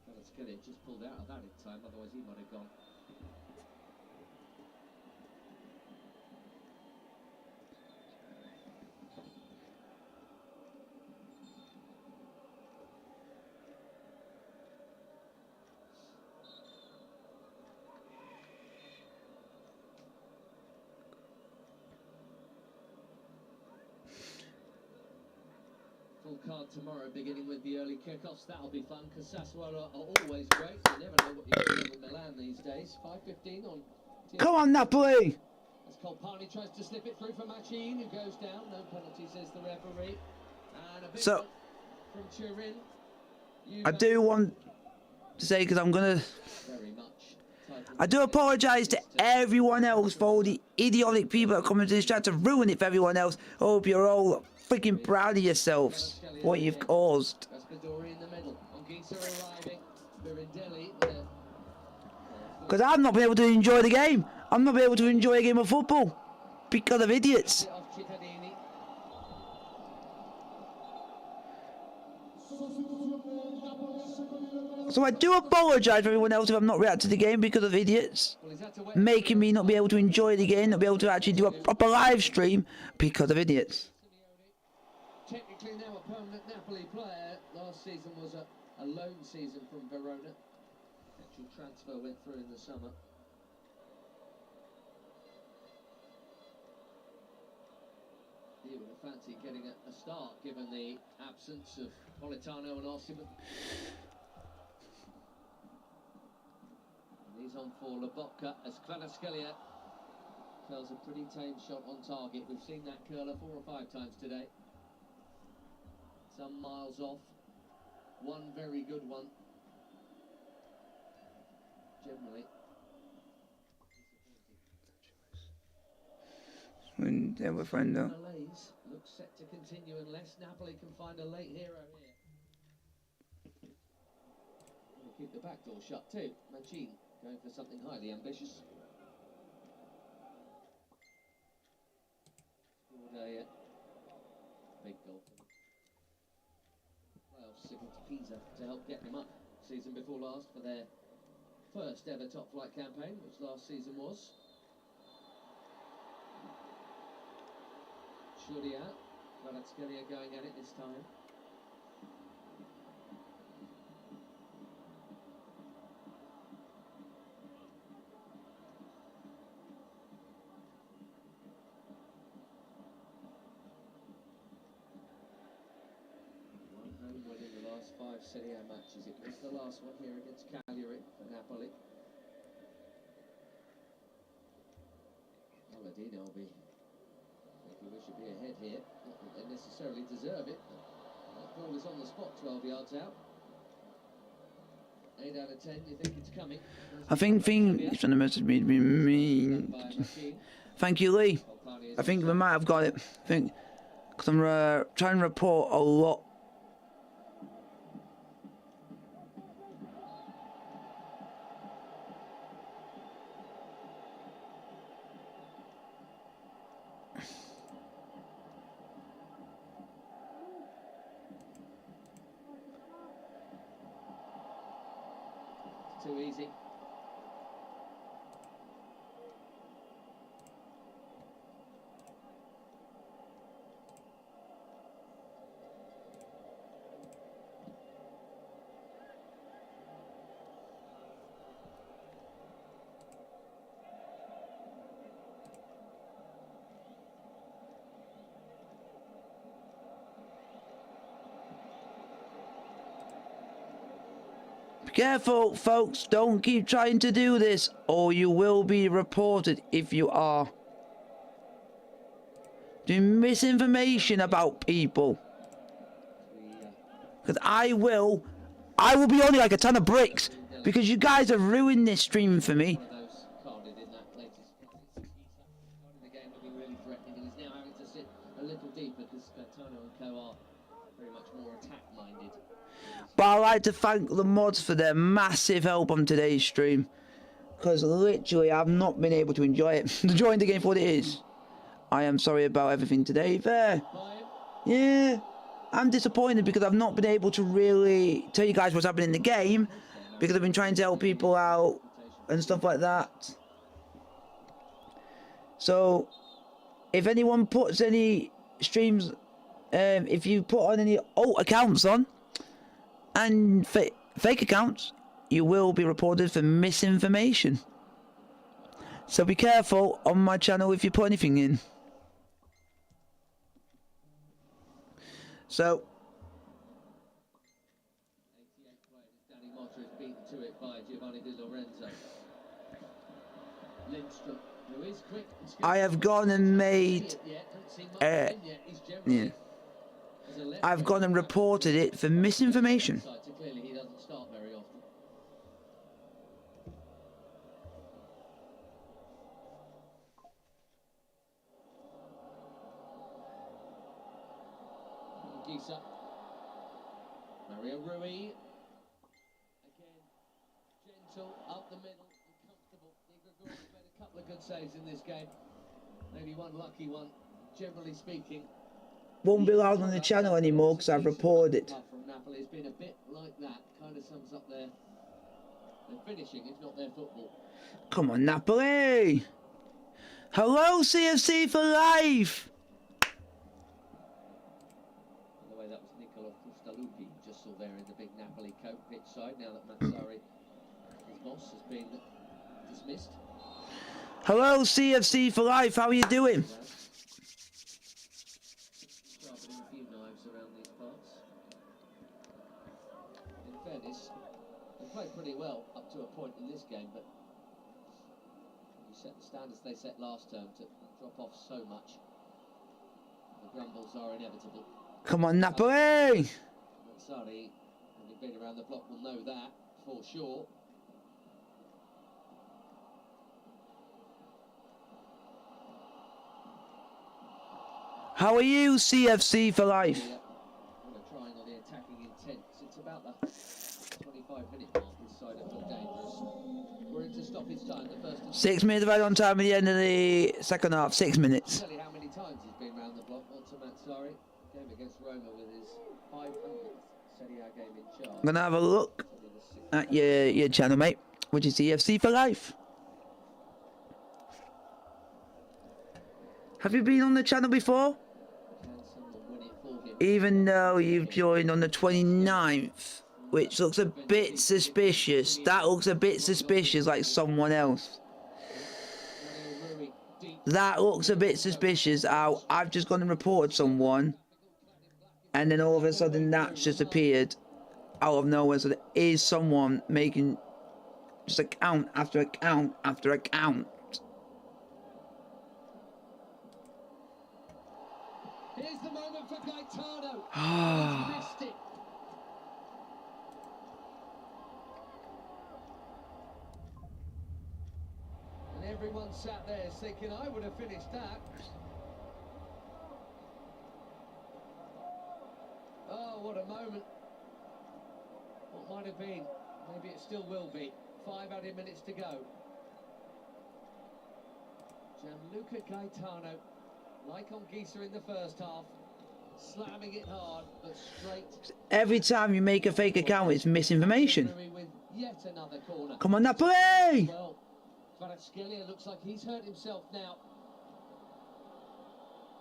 Kvaratskhelia just pulled out of that in time. Otherwise, he might have gone. full card tomorrow, beginning with the early kickoffs. That'll be fun because Sassuolo are always great. You never know what you're going to get with Milan these days. 5:15 on. Come on, Napoli! As Colpani tries to slip it through for Machin, who goes down. No penalty, says the referee. And a big So, one from Turin. I do want to say, because I'm going to... Very much. I do apologise to everyone else for all the idiotic people that come into this chat to ruin it for everyone else. I hope you're all freaking proud of yourselves, what you've caused. Raspadori in the middle. Anguissa arriving. Birindelli with a Because I've not been able to enjoy the game. I'm not been able to enjoy a game of football because of idiots. bit off Cittadini. So I do apologise for everyone else if I'm not reacting to the game because of idiots. Well, he's had to wait. Making me not be able to enjoy the game, not be able to actually do a proper live stream because of idiots. Technically now a permanent Napoli player. Last season was a loan season from Verona. Actual transfer went through in the summer. He would have fancied getting a start given the absence of Politano and Osimhen. And he's on for Lobotka as Kvaratskhelia curls a pretty tame shot on target. We've seen that curler 4 or 5 times today. Some miles off. One very good one. Generally. When they were friends though. Malaise looks set to continue unless Napoli can find a late hero here. We'll keep the back door shut too. Machin going for something highly ambitious. Scored a big goal. Playoff signal to Pisa to help get them up season before last for their first ever top flight campaign, which last season was. Shuria, Kvaratskhelia going at it this time. One home win in the last 5 Serie A matches. It was the last one here against Cagliari for Napoli. Palladino will be thinking we should be ahead here. Not that they necessarily deserve it. That ball is on the spot, 12 yards out. 8 out of 10, you think it's coming? I think he's trying to message me to be mean. Thank you, Lee. I think we might have got it. I think because I'm trying to report a lot. Too easy. Be careful, folks. Don't keep trying to do this, or you will be reported if you are doing misinformation about people. Because I will be on it like a ton of bricks. Because you guys have ruined this stream for me. One of those carded in that latest. Starting the game looking really threatening, and he's now having to sit a little deeper because Gaetano and Co are very much more attack-minded. But I'd like to thank the mods for their massive help on today's stream. Because literally I've not been able to enjoy it. Enjoying the game for what it is. I am sorry about everything today. There. Yeah. I'm disappointed because I've not been able to really tell you guys what's happening in the game. Because I've been trying to help people out and stuff like that. So, if anyone puts any streams, if you put on any alt accounts on, and fake accounts, you will be reported for misinformation. So be careful on my channel if you put anything in. So, I have gone and made. Yeah. I've gone and reported it for misinformation. Clearly, he doesn't start very often. Gisa. Mario Rui. Again, gentle, up the middle, and comfortable. Igor made a couple of good saves in this game. Maybe one lucky one, generally speaking. Won't be allowed on the channel anymore because I've reported it. From Napoli, it's been a bit like that. Kind of sums up their finishing, if not their football. Come on, Napoli! Hello, CFC for life! By the way, that was Nicola Pustalupi, just saw there in the big Napoli coat pitch side, now that Mazzari, his boss, has been dismissed. Hello, CFC for life, how are you doing? Sharpening a few knives around these parts. In fairness, they played pretty well up to a point in this game, but you set the standards they set last term to drop off so much. The grumbles are inevitable. Come on, Napoli! Mazzari, having been around the block, will know that for sure. How are you, CFC for life? What a trying on the attacking intent. It's about the 25-minute mark. This side have looked dangerous. We're into stoppage time. The first. 6 minutes right on time at the end of the second half. 6 minutes. Tell you how many times he's been round the block. Onto Mazzari. Game against Roma with his 500th Serie A game in charge. I'm gonna have a look at your channel, mate, which is CFC for life. Have you been on the channel before? Even though you've joined on the 29th, which looks a bit suspicious. That looks a bit suspicious, like someone else. That looks a bit suspicious. I've just gone and reported someone, and then all of a sudden that's just appeared out of nowhere. So there is someone making just account after account after account. Here's the moment for Gaetano. Ah. Missed it. And everyone sat there thinking, I would have finished that. Oh, what a moment. What might have been. Maybe it still will be. 5 added minutes to go. Gianluca Gaetano. Like on Gisa in the first half, slamming it hard, but straight. Every time you make a fake account, it's misinformation. With yet another corner. Come on, Napoli! Well, Kvaratskhelia looks like he's hurt himself now.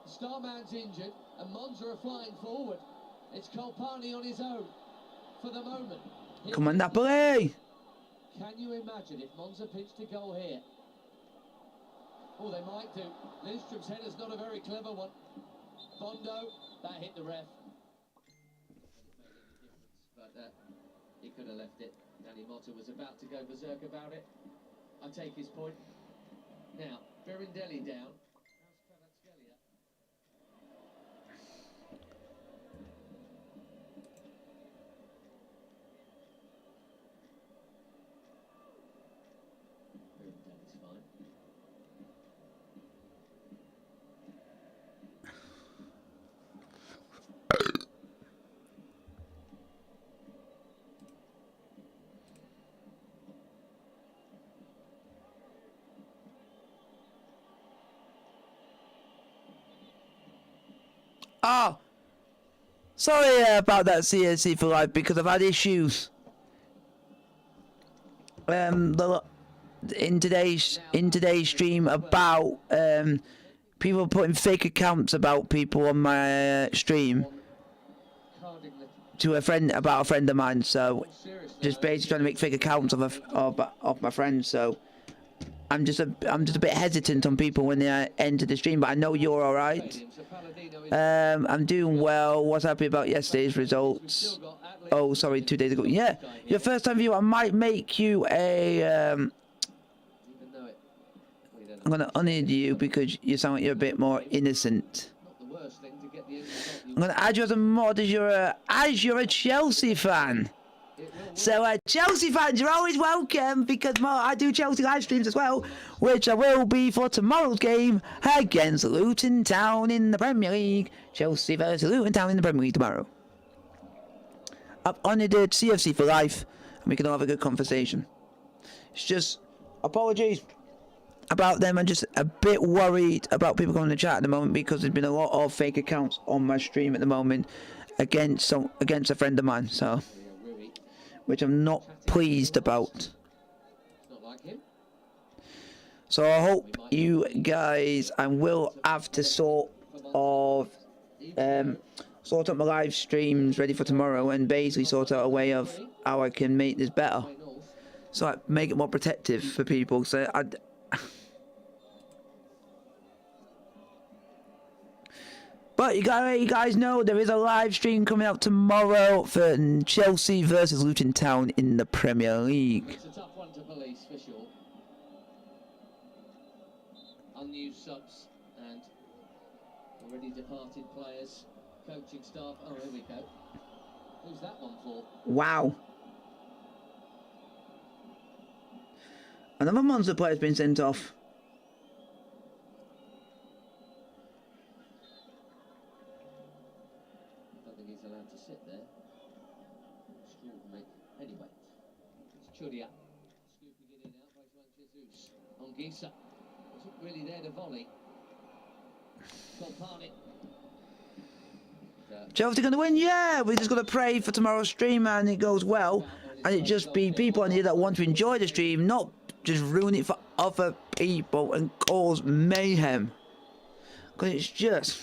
The star man's injured, and Monza are flying forward. It's Colpani on his own for the moment. Come on, Napoli! Can you imagine if Monza pitched a goal here? Oh, they might do. Lindstrom's header's not a very clever one. Bondo, that hit the ref. But he could have left it. Danny Motta was about to go berserk about it. I take his point. Now, Birindelli down. How's Kvaratskhelia? Birindelli's fine. Oh, sorry about that, CNC for life, because I've had issues. In today's stream about people putting fake accounts about people on my stream to a friend of mine. So just basically trying to make fake accounts of my friends. So I'm just a bit hesitant on people when they enter the stream. But I know you're all right. I'm doing well. Was happy about yesterday's results. Oh, sorry, 2 days ago. Yeah, your first time viewer. I might make you a I'm gonna unend you because you sound like you're a bit more innocent. Not the worst thing to get the end result you I'm gonna add you as a mod as you're a Chelsea fan. So Chelsea fans, you're always welcome because I do Chelsea live streams as well, which I will be for tomorrow's game against Luton Town in the Premier League. Chelsea versus Luton Town in the Premier League tomorrow. I've honoured CFC for life, and we can all have a good conversation. It's just apologies about them. I'm just a bit worried about people coming to chat at the moment because there's been a lot of fake accounts on my stream at the moment against a friend of mine. So. Which I'm not pleased about. So I hope you guys, and will have to sort out my live streams ready for tomorrow and basically sort out a way of how I can make this better. So I make it more protective for people. So But you guys know there is a live stream coming out tomorrow for Chelsea versus Luton Town in the Premier League. It's a tough one to police for sure. Unused subs and already departed players, coaching staff. Oh, here we go. Who's that one for? Wow. Another Monza player's been sent off. Chudia scooping it in out by Juan Jesus. Ongisa wasn't really there to volley. Colpani. Chelsea going to win? Yeah, we just got to pray for tomorrow's stream and it goes well. And it just be people on here that want to enjoy the stream, not just ruin it for other people and cause mayhem. Because it's just...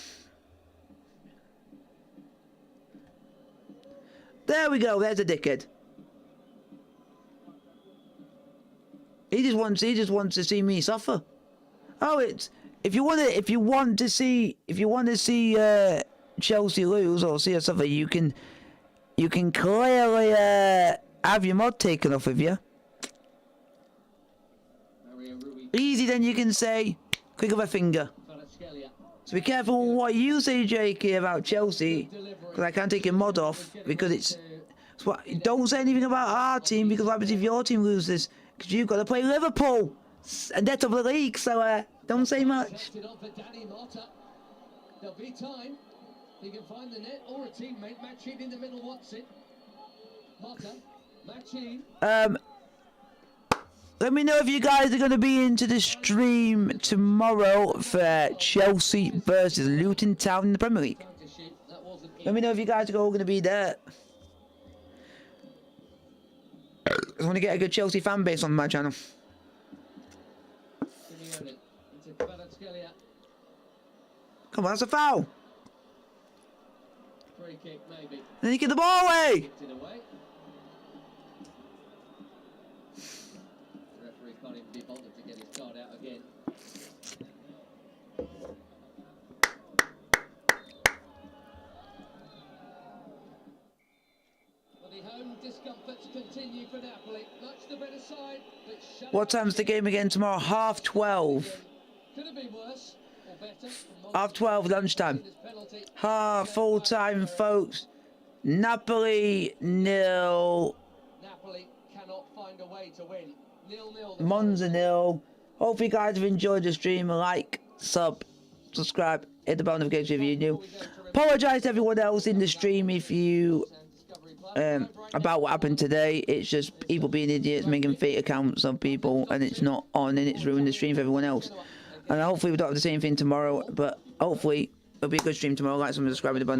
There we go, there's a dickhead. He just wants to see me suffer. Oh, it's if you want to see Chelsea lose or see us suffer, you can clearly have your mod taken off of you. Easy, then you can say click of a finger. So be careful what you say, Jakey, about Chelsea, because I can't take your mod off because it's what. Don't say anything about our team because what happens if your team loses? Because you've got to play Liverpool, and they're top of the league, so don't say much. There'll be time. He can find the net or a teammate. Machine in the middle wants it. Mata, Machine. Let me know if you guys are going to be into the stream tomorrow for Chelsea versus Luton Town in the Premier League. Let me know if you guys are all going to be there. I want to get a good Chelsea fan base on my channel. Come on, that's a foul. Free kick, maybe. Then you get the ball away. The referee can't even be bothered to get his card out again. Well, the home discomforts continue for Napoli. Much the better side. What time's the game again tomorrow? 12:30. Could have been worse or better. 12:30 lunchtime. Full time, folks. Napoli 0. Napoli cannot find a way to win. 0-0. Monza 0. Hope you guys have enjoyed the stream. Like, sub, subscribe, hit the bell notification if you're new. Apologise to everyone else in the stream if you about what happened today. It's just people being idiots, making fake accounts of people, and it's not on, and it's ruined the stream for everyone else. And hopefully we don't have the same thing tomorrow, but hopefully it'll be a good stream tomorrow. Like, subscribe, hit the bell